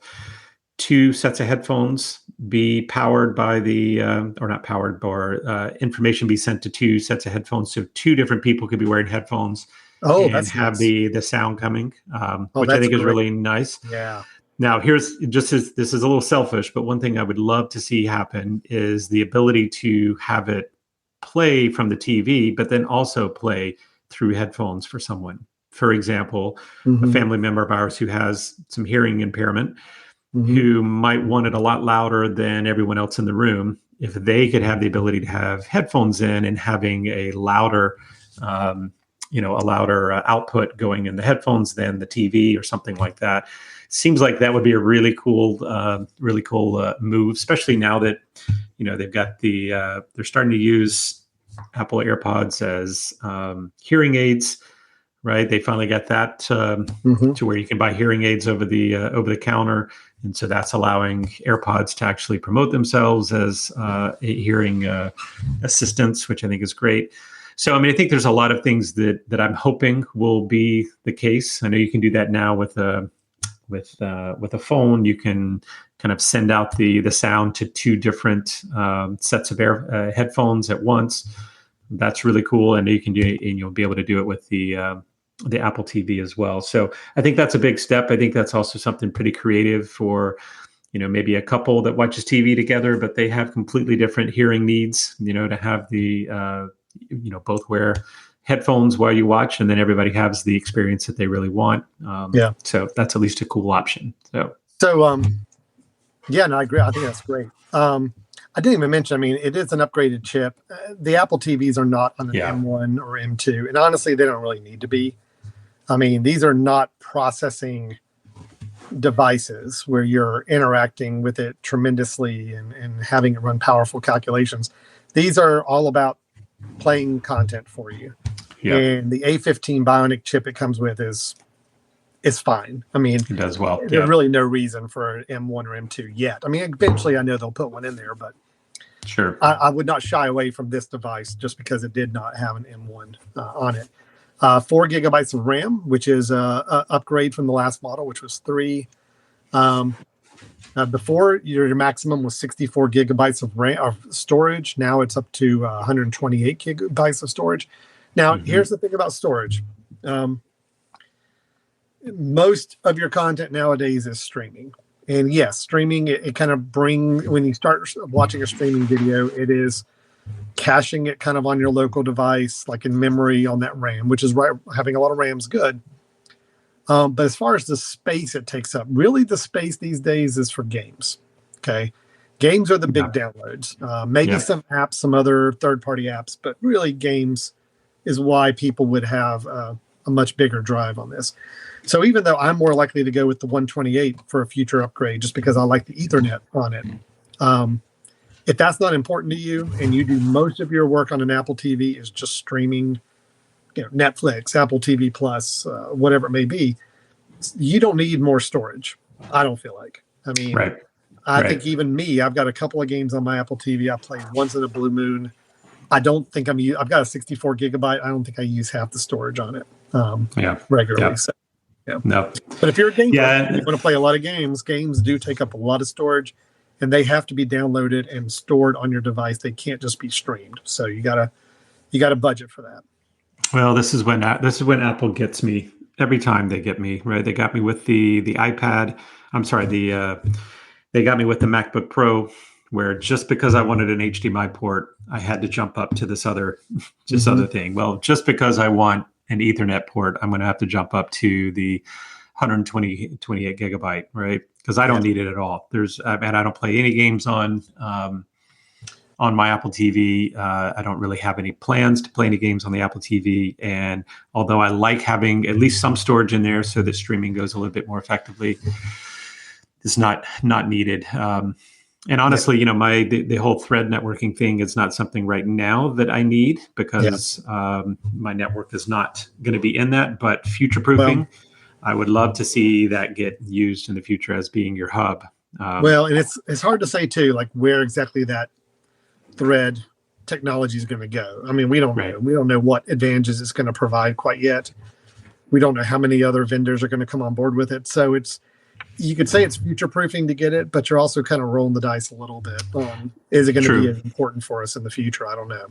2 sets of headphones be powered by or not powered, or information be sent to 2 sets of headphones. So 2 different people could be wearing headphones and have nice. the sound coming, which I think is really nice. Yeah. Now, this is a little selfish, but one thing I would love to see happen is the ability to have it play from the TV, but then also play through headphones for someone. For example, a family member of ours who has some hearing impairment, who might want it a lot louder than everyone else in the room. If they could have the ability to have headphones in and having a louder, output going in the headphones than the TV or something like that. Seems like that would be a really cool move, especially now that they've got they're starting to use Apple AirPods as hearing aids, right? They finally got that to where you can buy hearing aids over the counter, and so that's allowing AirPods to actually promote themselves as a hearing assistance, which I think is great. So, I mean, I think there's a lot of things that I'm hoping will be the case. I know you can do that now with a phone. You can kind of send out the sound to 2 different sets of headphones at once. That's really cool, and you'll be able to do it with the Apple TV as well. So I think that's a big step. I think that's also something pretty creative for maybe a couple that watches TV together, but they have completely different hearing needs. To have the both wear headphones while you watch, and then everybody has the experience that they really want. So that's at least a cool option. Yeah, no, I agree. I think that's great. I didn't even mention, I mean, it is an upgraded chip. The Apple TVs are not on an M1 or M2, and honestly, they don't really need to be. I mean, these are not processing devices where you're interacting with it tremendously and having it run powerful calculations. These are all about playing content for you. Yeah. And the A15 Bionic chip it comes with is fine. I mean, it does well. There's really no reason for an M1 or M2 yet. I mean, eventually I know they'll put one in there, but sure, I would not shy away from this device just because it did not have an M1 on it. 4 gigabytes of RAM, which is a upgrade from the last model, which was 3. Before your maximum was 64 gigabytes of RAM of storage. Now it's up to 128 gigabytes of storage. Now, here's the thing about storage. Most of your content nowadays is streaming. And yes, streaming, it kind of when you start watching a streaming video, it is caching it kind of on your local device, like in memory on that RAM, which is right. Having a lot of RAM is good. But as far as the space it takes up, really the space these days is for games. Okay. Games are the big downloads. Maybe some apps, some other third-party apps, but really games is why people would have a much bigger drive on this. So even though I'm more likely to go with the 128 for a future upgrade, just because I like the Ethernet on it, if that's not important to you and you do most of your work on an Apple TV is just streaming, Netflix, Apple TV Plus, whatever it may be, you don't need more storage. I don't feel like. I mean, I think even me, I've got a couple of games on my Apple TV. I played once in a blue moon. I don't think I've got a 64 gigabyte. I don't think I use half the storage on it regularly. Yeah. So, no. But if you're a gamer and you want to play a lot of games do take up a lot of storage, and they have to be downloaded and stored on your device. They can't just be streamed. So you gotta budget for that. Well, this is when Apple gets me every time. They get me right. They got me with the iPad. I'm sorry. They got me with the MacBook Pro, where just because I wanted an HDMI port, I had to jump up to this other thing. Well, just because I want an Ethernet port, I'm going to have to jump up to the 28 gigabyte, right? Because I don't need it at all. I don't play any games on on my Apple TV. I don't really have any plans to play any games on the Apple TV. And although I like having at least some storage in there so that streaming goes a little bit more effectively, it's not needed. And honestly, the whole thread networking thing is not something right now that I need because my network is not going to be in that. But future proofing, I would love to see that get used in the future as being your hub. And it's hard to say too, like where exactly that thread technology is going to go. I mean, we don't know. We don't know what advantages it's going to provide quite yet. We don't know how many other vendors are going to come on board with it. So you could say it's future proofing to get it, but you're also kind of rolling the dice a little bit. Is it going to be as important for us in the future? I don't know.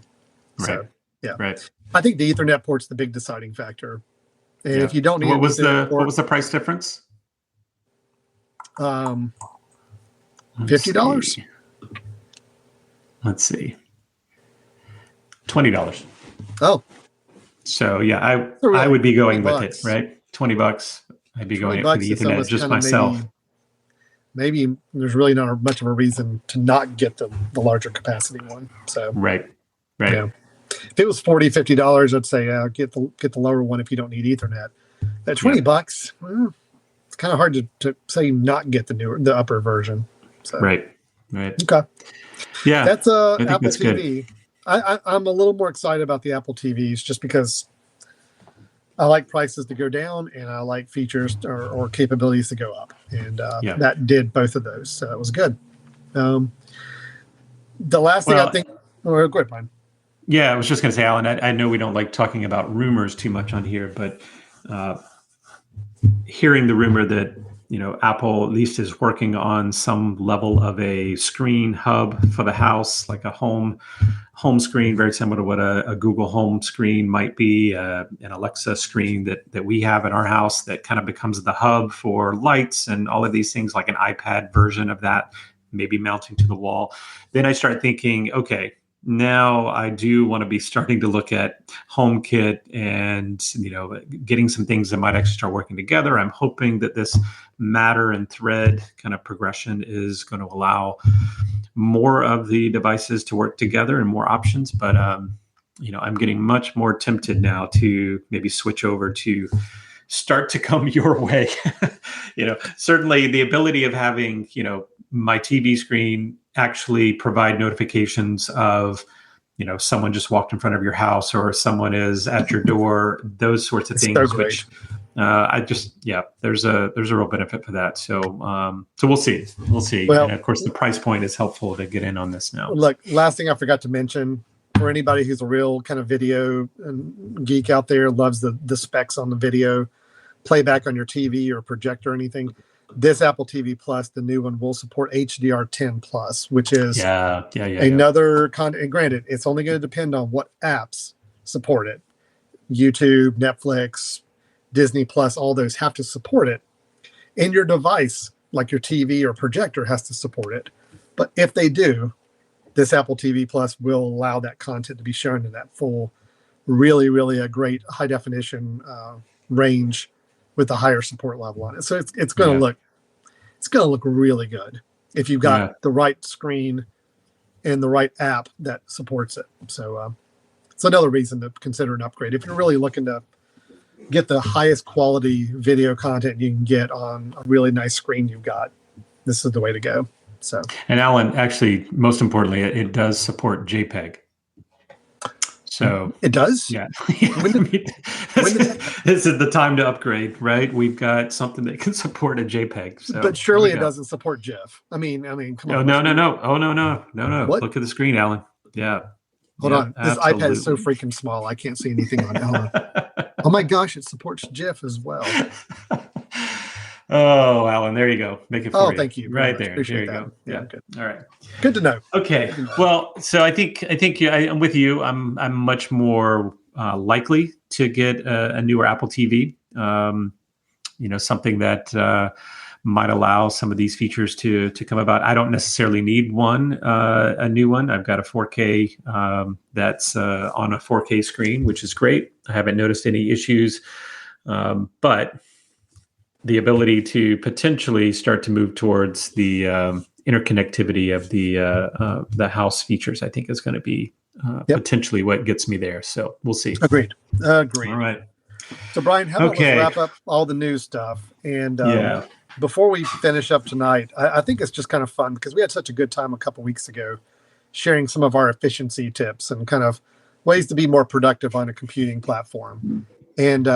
Right. So, yeah. Right. I think the Ethernet port's the big deciding factor. And if you don't need what was the price difference? $50. Let's see. $20. Oh. So yeah, I would be going with it, right? $20. I'd be going for the Ethernet just myself. Maybe there's really not much of a reason to not get the larger capacity one. So right. Yeah. If it was $40, $50, I'd say get the lower one if you don't need Ethernet. At $20, well, it's kind of hard to say not get the upper version. So. Right. Okay. Yeah. That's Apple that's TV. I'm a little more excited about the Apple TVs just because I like prices to go down and I like features or capabilities to go up. And that did both of those. So it was good. The last thing I think... Oh, go ahead, Brian. Yeah, I was just going to say, Alan, I know we don't like talking about rumors too much on here, but hearing the rumor that Apple at least is working on some level of a screen hub for the house, like a home screen, very similar to what a Google Home screen might be, an Alexa screen that we have in our house that kind of becomes the hub for lights and all of these things, like an iPad version of that, maybe mounting to the wall. Then I start thinking, okay, now I do want to be starting to look at HomeKit and, getting some things that might actually start working together. I'm hoping that this Matter and Thread kind of progression is going to allow more of the devices to work together and more options. But, I'm getting much more tempted now to maybe switch over to start to come your way. Certainly the ability of having, my TV screen actually provide notifications of, someone just walked in front of your house or someone is at your door, those sorts of things, so which there's a real benefit for that. So we'll see. Well, and of course the price point is helpful to get in on this now. Look, last thing I forgot to mention, for anybody who's a real kind of video geek out there, loves the specs on the video playback on your TV or projector or anything. This Apple TV Plus, the new one, will support HDR10 Plus, which is another content. And granted, it's only going to depend on what apps support it. YouTube, Netflix, Disney Plus, all those have to support it. And your device, like your TV or projector, has to support it. But if they do, this Apple TV Plus will allow that content to be shown in that full, really, really a great high definition range with a higher support level on it. So it's going to look really good if you've got the right screen and the right app that supports it. So it's another reason to consider an upgrade. If you're really looking to get the highest quality video content you can get on a really nice screen you've got, this is the way to go. So, and Alan, actually, most importantly, it does support JPEG. So it does. Yeah. This is the time to upgrade, right? We've got something that can support a JPEG. So but surely it doesn't support GIF. I mean, come on. No. Oh, no. What? Look at the screen, Alan. Yeah. Hold on. This iPad is so freaking small. I can't see anything on it. Oh my gosh, it supports GIF as well. Oh, Alan, there you go. Make it for you. Thank you. Right there. Appreciate there you that. go. Yeah. Good. All right. Good to know. Okay. Well, so I think I'm with you. I'm much more likely to get a newer Apple TV. Something that might allow some of these features to come about. I don't necessarily need a new one. I've got a 4K that's on a 4K screen, which is great. I haven't noticed any issues, but the ability to potentially start to move towards the interconnectivity of the house features, I think, is going to be potentially what gets me there. So we'll see. Agreed. All right. So, Brian, how about let's wrap up all the news stuff? And before we finish up tonight, I think it's just kind of fun because we had such a good time a couple weeks ago sharing some of our efficiency tips and kind of ways to be more productive on a computing platform. And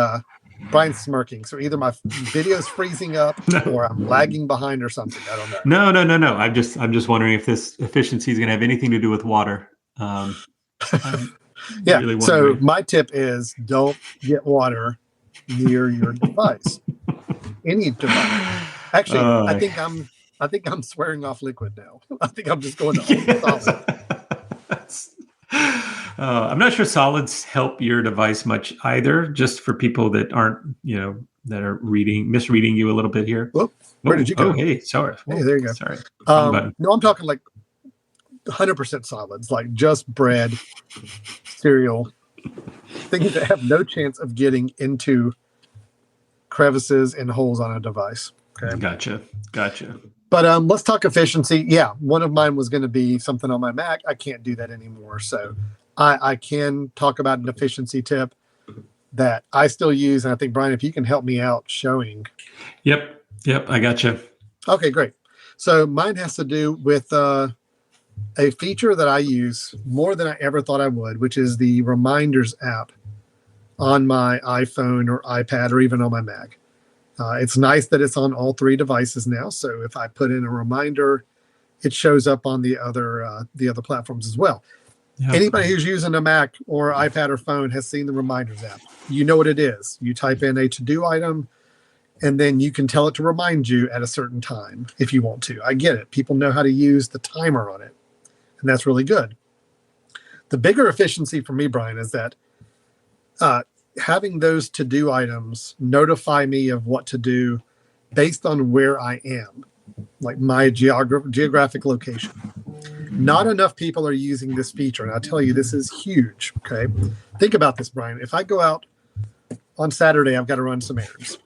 Brian's smirking. So either my video's freezing up or I'm lagging behind or something. I don't know. No. I'm just wondering if this efficiency is going to have anything to do with water. Really so my tip is don't get water near your device. Any device. Actually, I think I'm swearing off liquid now. I think I'm just going to solid. I'm not sure solids help your device much either. Just for people that aren't, that are misreading you a little bit here. Whoop, where did you go? Oh, hey, sorry. Hey, there you go. Sorry. No, I'm talking like 100% solids, like just bread, cereal, things that have no chance of getting into crevices and holes on a device. Okay. Gotcha. But let's talk efficiency. Yeah, one of mine was going to be something on my Mac. I can't do that anymore. So I can talk about an efficiency tip that I still use. And I think, Brian, if you can help me out showing. Yep, I gotcha. Okay, great. So mine has to do with a feature that I use more than I ever thought I would, which is the Reminders app on my iPhone or iPad or even on my Mac. It's nice that it's on all three devices now. So if I put in a reminder, it shows up on the other platforms as well. Yep. Anybody who's using a Mac or iPad or phone has seen the Reminders app. You know what it is. You type in a to-do item, and then you can tell it to remind you at a certain time if you want to. I get it. People know how to use the timer on it, and that's really good. The bigger efficiency for me, Brian, is that having those to-do items notify me of what to do based on where I am, like my geographic location. Not enough people are using this feature, and I'll tell you, this is huge, okay? Think about this, Brian. If I go out on Saturday, I've got to run some errands,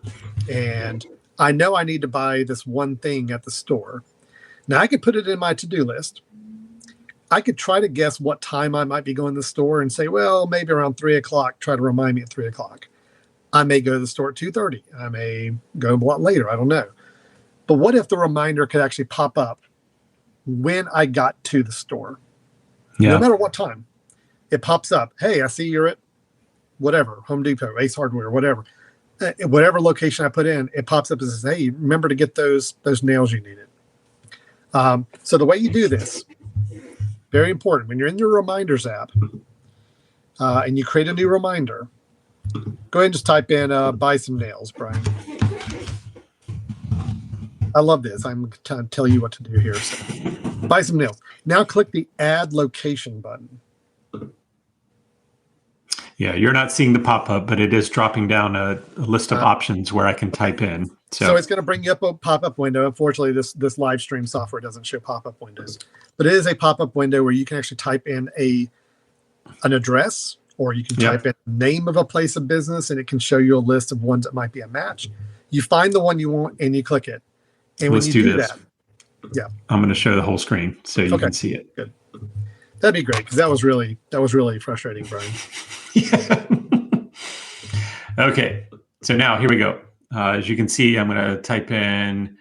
and I know I need to buy this one thing at the store. Now, I could put it in my to-do list. I could try to guess what time I might be going to the store and say, well, maybe around 3 o'clock, try to remind me at 3 o'clock. I may go to the store at 2:30. I may go a lot later. I don't know. But what if the reminder could actually pop up when I got to the store? No matter what time. It pops up. Hey, I see you're at whatever, Home Depot, Ace Hardware, whatever. Whatever location I put in, it pops up and says, hey, remember to get those nails you needed. So the way you do this, very important. When you're in your Reminders app and you create a new reminder, go ahead and just type in buy some nails, Brian. I love this. I'm trying to tell you what to do here. So, buy some nails. Now click the add location button. Yeah, you're not seeing the pop-up, but it is dropping down a list of options where I can type in. So it's going to bring you up a pop-up window. Unfortunately, this live stream software doesn't show pop-up windows. But it is a pop-up window where you can actually type in an address, or you can type in the name of a place of business, and it can show you a list of ones that might be a match. You find the one you want, and you click it. And Let's when you do this. That, I'm going to show the whole screen so you can see it. Good. That'd be great, because that was really frustrating, Brian. Yeah. Okay, so now here we go. As you can see, I'm going to type in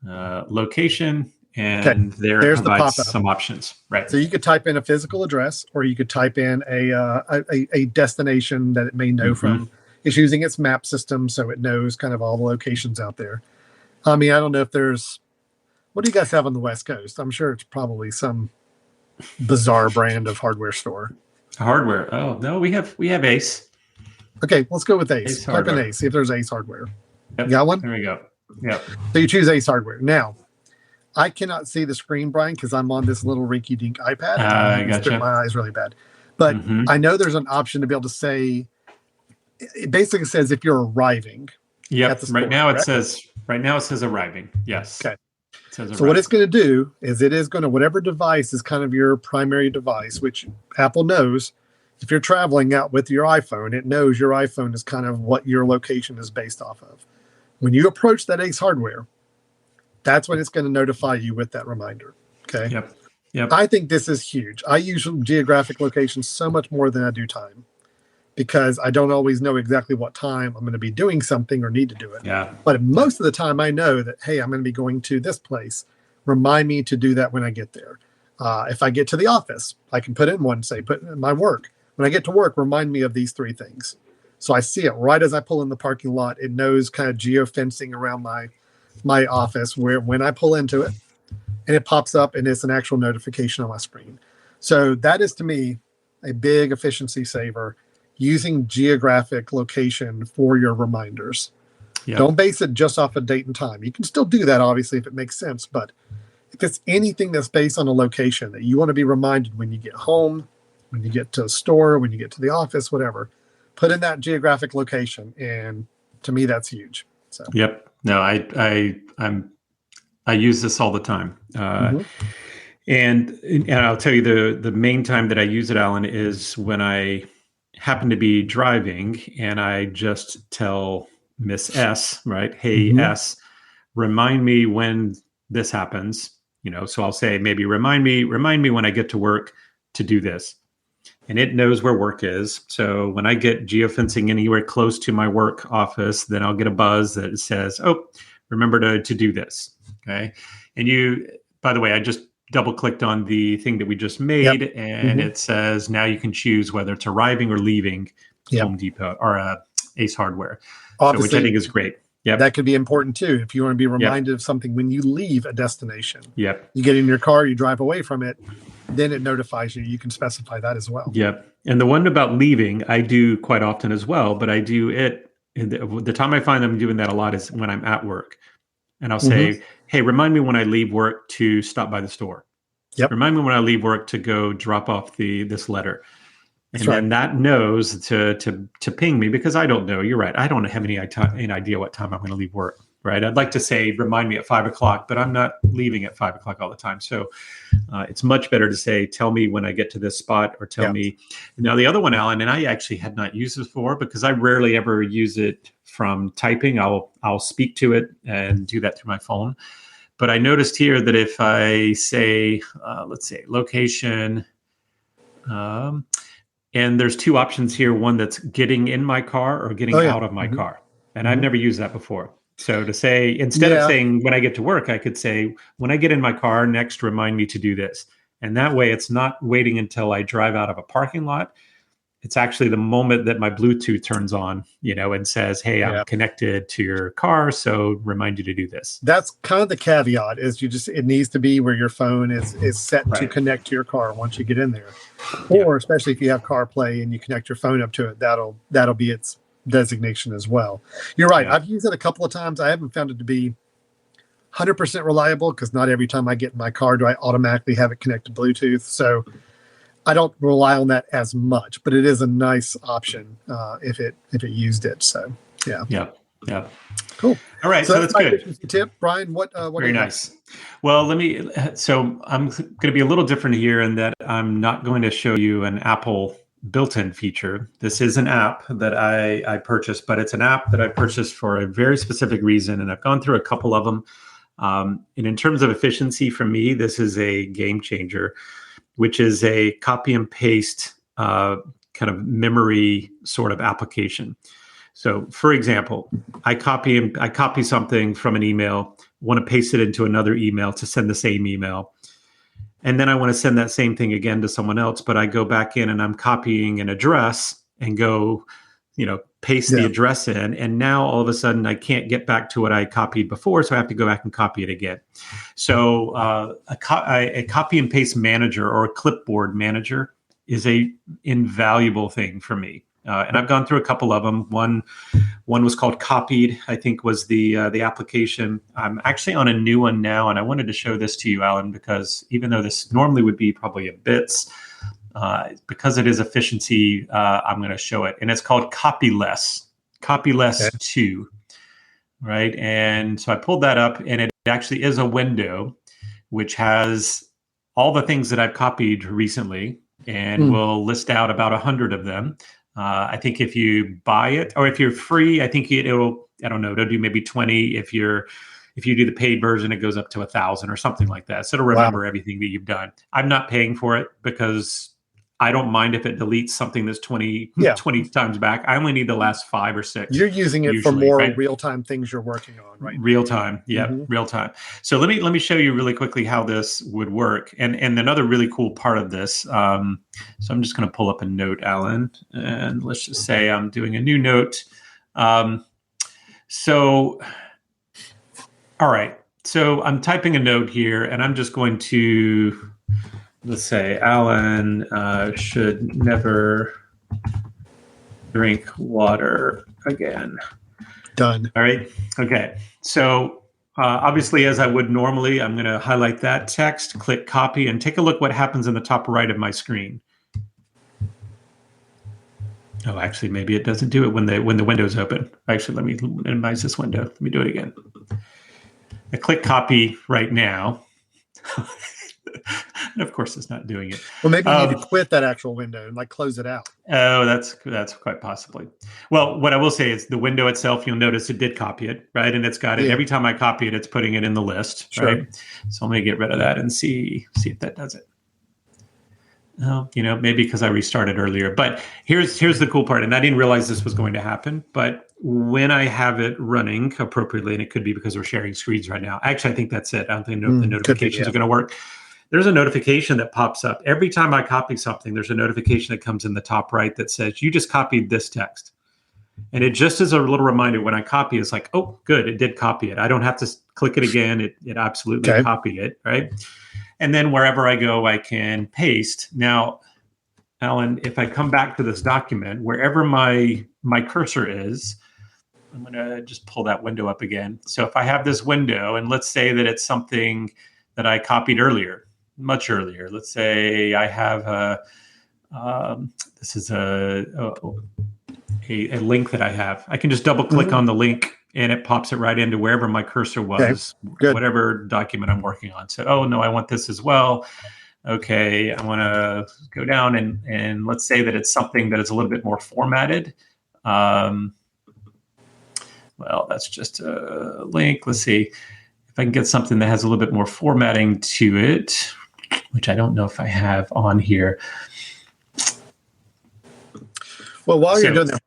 location, and there's some options. Right. So you could type in a physical address, or you could type in a destination that it may know from. It's using its map system, so it knows kind of all the locations out there. I mean, I don't know if there's. What do you guys have on the West Coast? I'm sure it's probably some bizarre brand of hardware store. Hardware. Oh no, we have Ace. Okay, let's go with Ace. Type in Ace. See if there's Ace Hardware. Yep. You got one? There we go. Yeah. So you choose Ace Hardware. Now, I cannot see the screen, Brian, because I'm on this little rinky-dink iPad. I gotcha. My eyes really bad. But I know there's an option to be able to say. It basically says if you're arriving. Yep. Right now it says arriving. Yes. Okay. So what it's going to do is it is going to, whatever device is kind of your primary device, which Apple knows, if you're traveling out with your iPhone, it knows your iPhone is kind of what your location is based off of. When you approach that Ace Hardware, That's when it's going to notify you with that reminder. Okay. Yep. Yep. I think this is huge. I use geographic locations so much more than I do time because I don't always know exactly what time I'm going to be doing something or need to do it. Yeah. But most of the time I know that, hey, I'm going to be going to this place. Remind me to do that when I get there. If I get to the office, I can put in one, say, put in my work. When I get to work, remind me of these 3 things. So I see it right as I pull in the parking lot. It knows kind of geofencing around my office where when I pull into it, and it pops up and it's an actual notification on my screen. So that is to me a big efficiency saver, using geographic location for your reminders. Yep. Don't base it just off a date and time. You can still do that, obviously, if it makes sense. But if it's anything that's based on a location that you want to be reminded when you get home, when you get to a store, when you get to the office, whatever, put in that geographic location. And to me, that's huge. So. Yep. No, I use this all the time. And I'll tell you the main time that I use it, Alan, is when I happen to be driving and I just tell Miss S, right? Hey, S, remind me when this happens. So I'll say, maybe remind me when I get to work to do this. And it knows where work is. So when I get geofencing anywhere close to my work office, then I'll get a buzz that says, oh, remember to do this. Okay. And by the way, I just double clicked on the thing that we just made, and it says now you can choose whether it's arriving or leaving Home Depot or Ace Hardware, which I think is great. Yep. That could be important too. If you want to be reminded of something when you leave a destination, you get in your car, you drive away from it, then it notifies you. You can specify that as well. Yep. And the one about leaving, I do quite often as well, but I do it. The time I find I'm doing that a lot is when I'm at work. And I'll say, hey, remind me when I leave work to stop by the store. Yep. Remind me when I leave work to go drop off this letter. And then that knows to ping me, because I don't know. You're right. I don't have any idea what time I'm going to leave work. Right. I'd like to say, remind me at 5:00, but I'm not leaving at 5:00 all the time. So it's much better to say, tell me when I get to this spot, or tell me. Now, the other one, Alan, and I actually had not used this before because I rarely ever use it from typing. I'll speak to it and do that through my phone. But I noticed here that if I say, let's say location, and there's 2 options here, one that's getting in my car or getting out of my car. And I've never used that before. So to say, instead of saying when I get to work, I could say, when I get in my car, next, remind me to do this. And that way it's not waiting until I drive out of a parking lot. It's actually the moment that my Bluetooth turns on, and says, hey, I'm connected to your car, so remind you to do this. That's kind of the caveat, is it needs to be where your phone is set to connect to your car once you get in there. Or especially if you have CarPlay and you connect your phone up to it, that'll be its designation as well. You're right. I've used it a couple of times. I haven't found it to be 100% reliable, because not every time I get in my car do I automatically have it connected to Bluetooth. So I don't rely on that as much, but it is a nice option if it used it. So yeah. Cool. All right, so that's good. Tip, Brian. What? Very nice. Well, So I'm going to be a little different here in that I'm not going to show you an Apple built-in feature. This is an app that I purchased, but it's an app that I purchased for a very specific reason, and I've gone through a couple of them. And in terms of efficiency, for me, this is a game changer, which is a copy and paste kind of memory sort of application. So, for example, I copy something from an email, want to paste it into another email to send the same email. And then I want to send that same thing again to someone else, but I go back in and I'm copying an address and go, paste the address in. And now all of a sudden I can't get back to what I copied before. So I have to go back and copy it again. So a copy and paste manager or a clipboard manager is a invaluable thing for me. And I've gone through a couple of them. One was called Copied, I think was the application. I'm actually on a new one now, and I wanted to show this to you, Alan, because even though this normally would be probably a BiTes, because it is efficiency, I'm going to show it. And it's called Copyless 2, right? And so I pulled that up, and it actually is a window which has all the things that I've copied recently, and will list out about 100 of them. I think if you buy it, or if you're free, I think it'll do maybe 20. If you're If you do the paid version, it goes up to 1,000 or something like that. So it'll remember everything that you've done. I'm not paying for it because I don't mind if it deletes something that's 20 times back. I only need the last 5 or 6. You're using it for more real-time things you're working on, right? Real time. Yeah, real time. So let me show you really quickly how this would work. And another really cool part of this. So I'm just going to pull up a note, Alan, and let's just say I'm doing a new note. So, all right. So I'm typing a note here, and I'm just going to, let's say, Alan should never drink water again. Done. All right. Okay. So obviously, as I would normally, I'm going to highlight that text, click copy, and take a look what happens in the top right of my screen. Oh, actually, maybe it doesn't do it when the window's open. Actually, let me minimize this window. Let me do it again. I click copy right now. And of course, it's not doing it. Well, maybe you need to quit that actual window and close it out. Oh, that's quite possibly. Well, what I will say is the window itself, you'll notice it did copy it, right? And it's got it. Every time I copy it, it's putting it in the list, right? So let me get rid of that and see if that does it. Oh, maybe because I restarted earlier. But here's the cool part, and I didn't realize this was going to happen. But when I have it running appropriately, and it could be because we're sharing screens right now. Actually, I think that's it. I don't think the notifications are going to work. There's a notification that pops up. Every time I copy something, there's a notification that comes in the top right that says, you just copied this text. And it just is a little reminder when I copy, it's like, oh, good, it did copy it. I don't have to click it again. It absolutely copied it, right? And then wherever I go, I can paste. Now, Alan, if I come back to this document, wherever my cursor is, I'm going to just pull that window up again. So if I have this window, and let's say that it's something that I copied earlier, much earlier. Let's say I have this is a link that I have. I can just double click on the link and it pops it right into wherever my cursor was, whatever document I'm working on. So, oh no, I want this as well. Okay, I want to go down and let's say that it's something that is a little bit more formatted. Well, that's just a link. Let's see if I can get something that has a little bit more formatting to it, which I don't know if I have on here. Well, while you're doing that,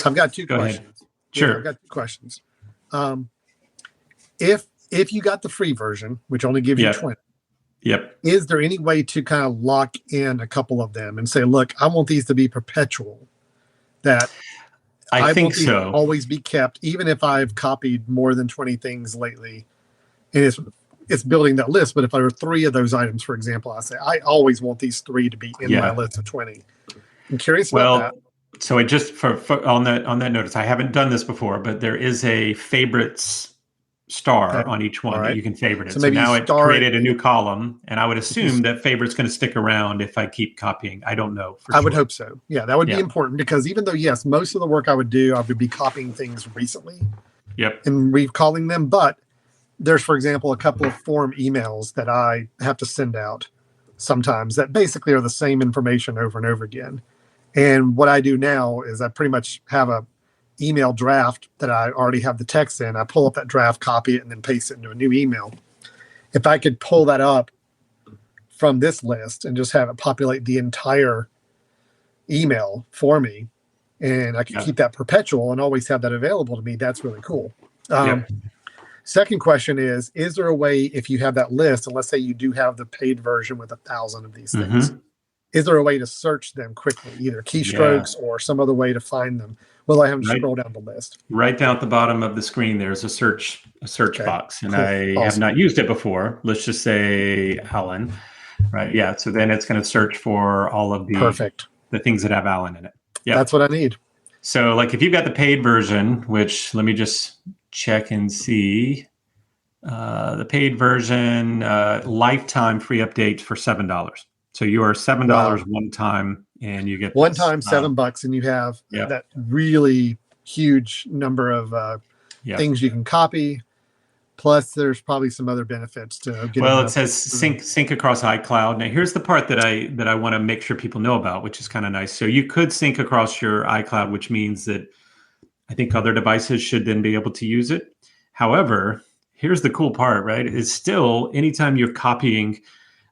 I've got 2 questions. Ahead. Sure. Yeah, I've got 2 questions. If you got the free version, which only gives you 20, is there any way to kind of lock in a couple of them and say, look, I want these to be perpetual, that I think want these to always be kept, even if I've copied more than 20 things lately, and it's building that list. But if there are 3 of those items, for example, I say, I always want these 3 to be in my list of 20. I'm curious about that. So it just for on that notice, I haven't done this before, but there is a favorites star on each one that you can favorite it. So now it created a new column, and I would assume that favorite's going to stick around if I keep copying. I don't know. I would hope so. Yeah, that would be important, because even though, yes, most of the work I would be copying things recently and recalling them, but there's, for example, a couple of form emails that I have to send out sometimes that basically are the same information over and over again. And what I do now is I pretty much have a email draft that I already have the text in. I pull up that draft, copy it, and then paste it into a new email. If I could pull that up from this list and just have it populate the entire email for me, and I can keep that perpetual and always have that available to me, that's really cool. Second question is there a way, if you have that list, and let's say you do have the paid version with 1,000 of these things, is there a way to search them quickly, either keystrokes or some other way to find them? Will I have to scroll down the list? Right down at the bottom of the screen, there's a search box, and I have not used it before. Let's just say Alan, right? Yeah. So then it's going to search for all of the things that have Alan in it. Yeah, that's what I need. So, like, if you've got the paid version, which let me just check and see, the paid version, lifetime free update for $7. So you are $7 one time, and you get one time $7, and you have that really huge number of things you can copy. Plus, there's probably some other benefits to getting. Well, it says sync across iCloud. Now, here's the part that I want to make sure people know about, which is kind of nice. So you could sync across your iCloud, which means that I think other devices should then be able to use it. However, here's the cool part, right? Is still anytime you're copying,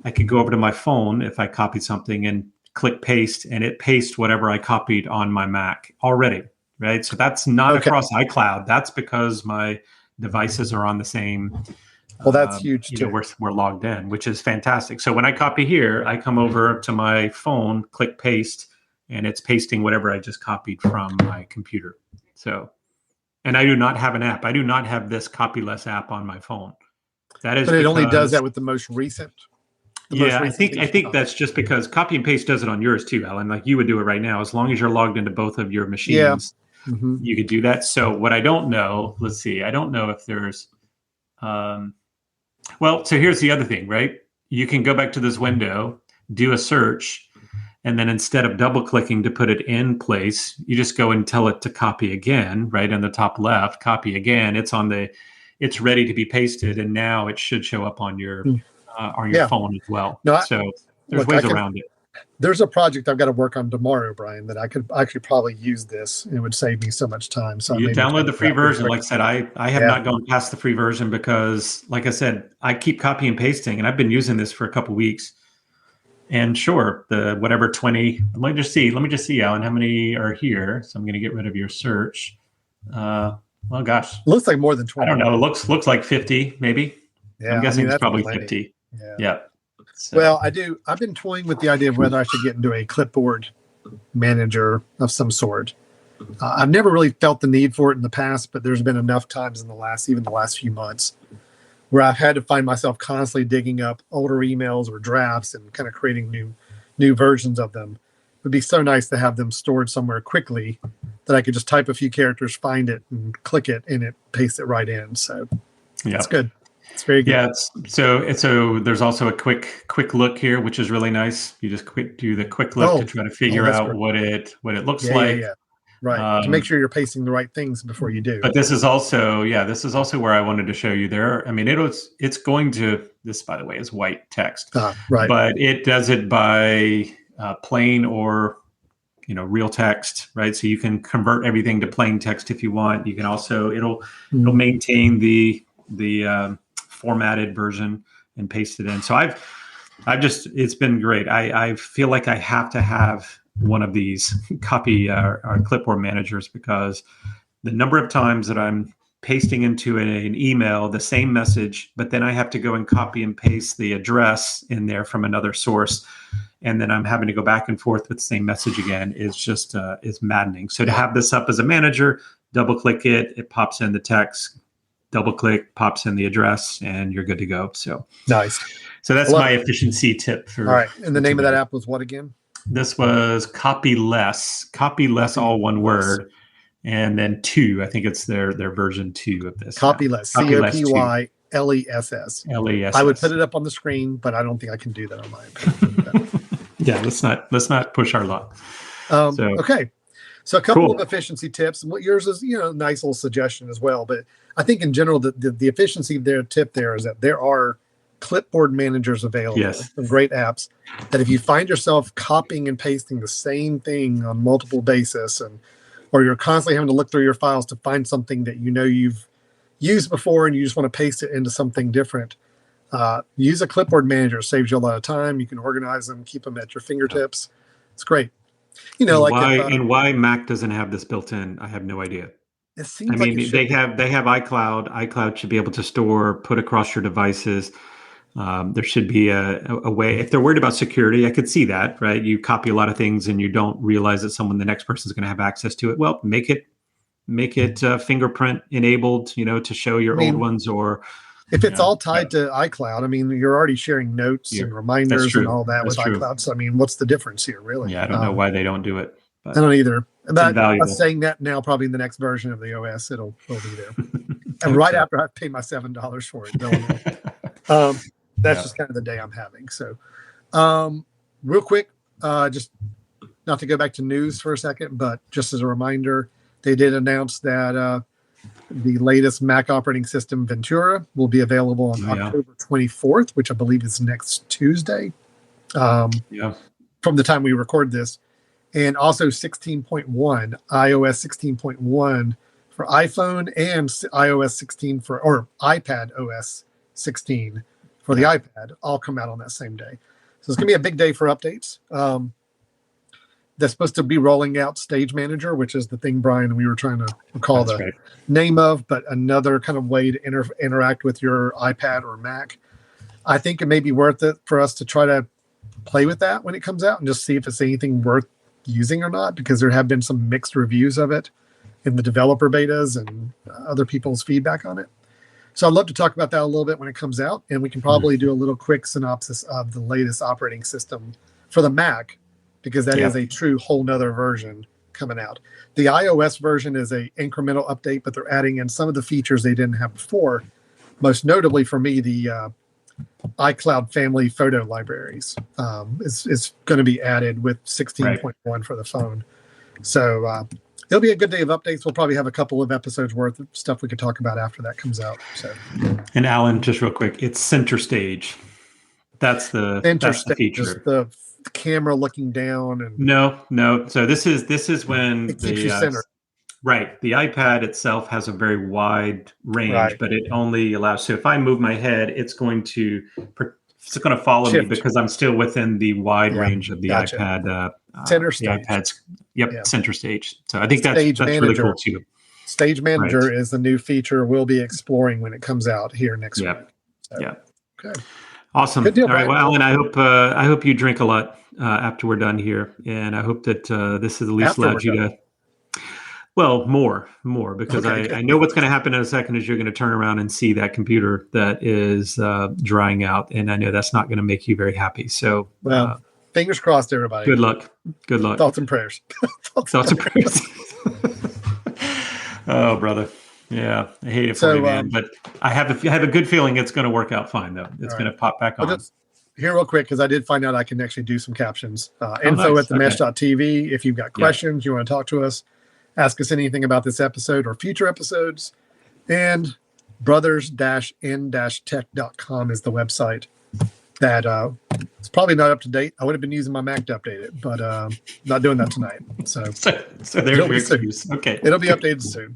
I could go over to my phone if I copied something and click paste, and it pastes whatever I copied on my Mac already, right? So that's not across iCloud. That's because my devices are on the same. Well, that's huge too. We're logged in, which is fantastic. So when I copy here, I come over to my phone, click paste, and it's pasting whatever I just copied from my computer. So, and I do not have an app. I do not have this copyless app on my phone. That is, but it only does that with the most recent. I think that's just because copy and paste does it on yours too, Alan. Like you would do it right now, as long as you're logged into both of your machines, you could do that. So what I don't know, let's see, I don't know if there's, well, so here's the other thing, right? You can go back to this window, do a search, and then instead of double clicking to put it in place, you just go and tell it to copy again, right in the top left, copy again. It's ready to be pasted, and now it should show up on your phone as well. No, so there's ways around it. There's a project I've got to work on tomorrow, Brian, that I could actually probably use this. It would save me so much time. So you download the free version. Like I said, I have not gone past the free version because, like I said, I keep copy and pasting, and I've been using this for a couple weeks. And sure, the whatever 20. Let me just see, Alan, how many are here? So I'm going to get rid of your search. Well, gosh, looks like more than 20. I don't know. It looks like 50, maybe. Yeah, I'm guessing it's probably plenty. 50. Yeah. So. Well, I've been toying with the idea of whether I should get into a clipboard manager of some sort. I've never really felt the need for it in the past, but there's been enough times in the last few months where I've had to find myself constantly digging up older emails or drafts and kind of creating new versions of them. It would be so nice to have them stored somewhere quickly that I could just type a few characters, find it, and click it, and it pastes it right in. So it's good. It's very good. Yeah. So there's also a quick look here, which is really nice. You just do the quick look to try to figure out what it looks like. Yeah. Right. To make sure you're pasting the right things before you do. But this is also where I wanted to show you there. I mean, it's going to, this, by the way, is white text, right. But it does it by plain or, real text, right? So you can convert everything to plain text if you want. You can also, it'll maintain the formatted version and paste it in. So it's been great. I feel like I have to have one of these copy our clipboard managers because the number of times that I'm pasting into an email the same message, but then I have to go and copy and paste the address in there from another source, and then I'm having to go back and forth with the same message again is just is maddening. So to have this up as a manager, double click it pops in the text, double click, pops in the address, and you're good to go. So nice. So that's my efficiency tip for. All right. And the name of that app was what again? This was Copyless, all one word, and then 2. I think it's their version 2 of this. Copyless, COPYLESS. LESS. I would put it up on the screen, but I don't think I can do that on my iPad. Yeah, let's not push our luck. Okay, so a couple of efficiency tips. What yours is, a nice little suggestion as well. But I think in general, the efficiency of their tip there is that there are clipboard managers available. Yes. Some great apps that if you find yourself copying and pasting the same thing on multiple basis, or you're constantly having to look through your files to find something that you've used before and you just want to paste it into something different, use a clipboard manager. It saves you a lot of time. You can organize them, keep them at your fingertips. It's great. Why Mac doesn't have this built in, I have no idea. It seems they have iCloud. iCloud should be able to put across your devices. There should be a way. If they're worried about security, I could see that, right? You copy a lot of things and you don't realize that the next person is going to have access to it. Well, make it fingerprint enabled, to show your old ones. Or if it's all tied to iCloud, you're already sharing notes and reminders and all that with iCloud. So, what's the difference here, really? Yeah, I don't know why they don't do it. But I don't either. But I'm saying that now, probably in the next version of the OS, it'll be there. And right after I pay my $7 for it, that's just kind of the day I'm having. So, real quick, just not to go back to news for a second, but just as a reminder, they did announce that the latest Mac operating system, Ventura, will be available on October 24th, which I believe is next Tuesday. From the time we record this. And also 16.1, iOS 16.1 for iPhone and iOS 16 or iPad OS 16 for the iPad all come out on that same day. So it's going to be a big day for updates. They're supposed to be rolling out Stage Manager, which is the thing, Brian, we were trying to recall the name of, but another kind of way to interact with your iPad or Mac. I think it may be worth it for us to try to play with that when it comes out and just see if it's anything worth using or not, because there have been some mixed reviews of it in the developer betas and other people's feedback on it. So I'd love to talk about that a little bit when it comes out, and we can probably do a little quick synopsis of the latest operating system for the Mac, because that is a true whole nother version coming out. The iOS version is a incremental update, but they're adding in some of the features they didn't have before. Most notably for me, the iCloud family photo libraries is going to be added with 16.1 for the phone. So it'll be a good day of updates. We'll probably have a couple of episodes worth of stuff we could talk about after that comes out. So, and Alan, just real quick, it's center stage. That's the feature. Just the camera looking down and no. So this is when it keeps you centered. Right. The iPad itself has a very wide range, but it only allows. So if I move my head, it's going to follow me because I'm still within the wide range of the iPad. Center stage. The iPad's center stage. So I think that's really cool too. Stage Manager is the new feature we'll be exploring when it comes out here next week. So, okay. Awesome. Good deal, all right. Well, Alan, I hope you drink a lot after we're done here, and I hope that this has at least allowed you to. Well, more, because I know what's going to happen in a second is you're going to turn around and see that computer that is drying out, and I know that's not going to make you very happy. So, fingers crossed, everybody. Good luck. Thoughts and prayers. Thoughts and prayers. Oh, brother. Yeah, I hate it for you, man. But I have a good feeling it's going to work out fine, though. It's going to pop back on. Just here real quick, because I did find out I can actually do some captions. Info at themesh.tv. If you've got questions, you want to talk to us, ask us anything about this episode or future episodes. And brothers-n-tech.com is the website that it's probably not up to date. I would have been using my Mac to update it, but not doing that tonight. So there's your excuse. Okay. It'll be updated soon.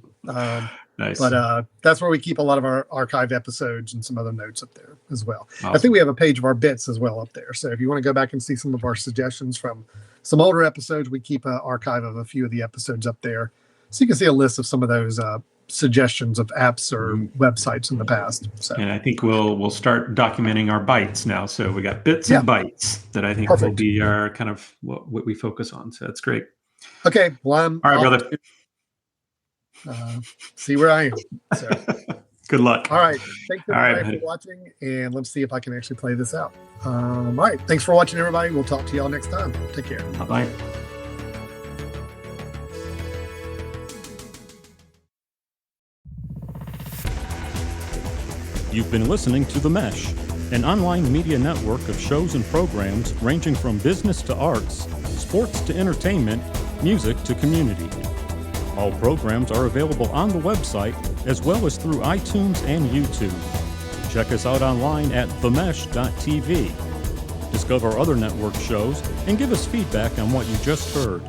Nice. But that's where we keep a lot of our archive episodes and some other notes up there as well. Awesome. I think we have a page of our bits as well up there. So if you want to go back and see some of our suggestions from some older episodes, we keep an archive of a few of the episodes up there. So you can see a list of some of those suggestions of apps or websites in the past. So. And I think we'll start documenting our BiTes now. So we got bits and BiTes that I think will be our kind of what we focus on. So that's great. Okay. Well, all right, brother. See where I am. So. Good luck. All right. Thanks everybody for watching, and let's see if I can actually play this out. All right. Thanks for watching, everybody. We'll talk to y'all next time. Take care. Bye-bye. You've been listening to The Mesh, an online media network of shows and programs ranging from business to arts, sports to entertainment, music to community. All programs are available on the website as well as through iTunes and YouTube. Check us out online at themesh.tv. Discover other network shows and give us feedback on what you just heard.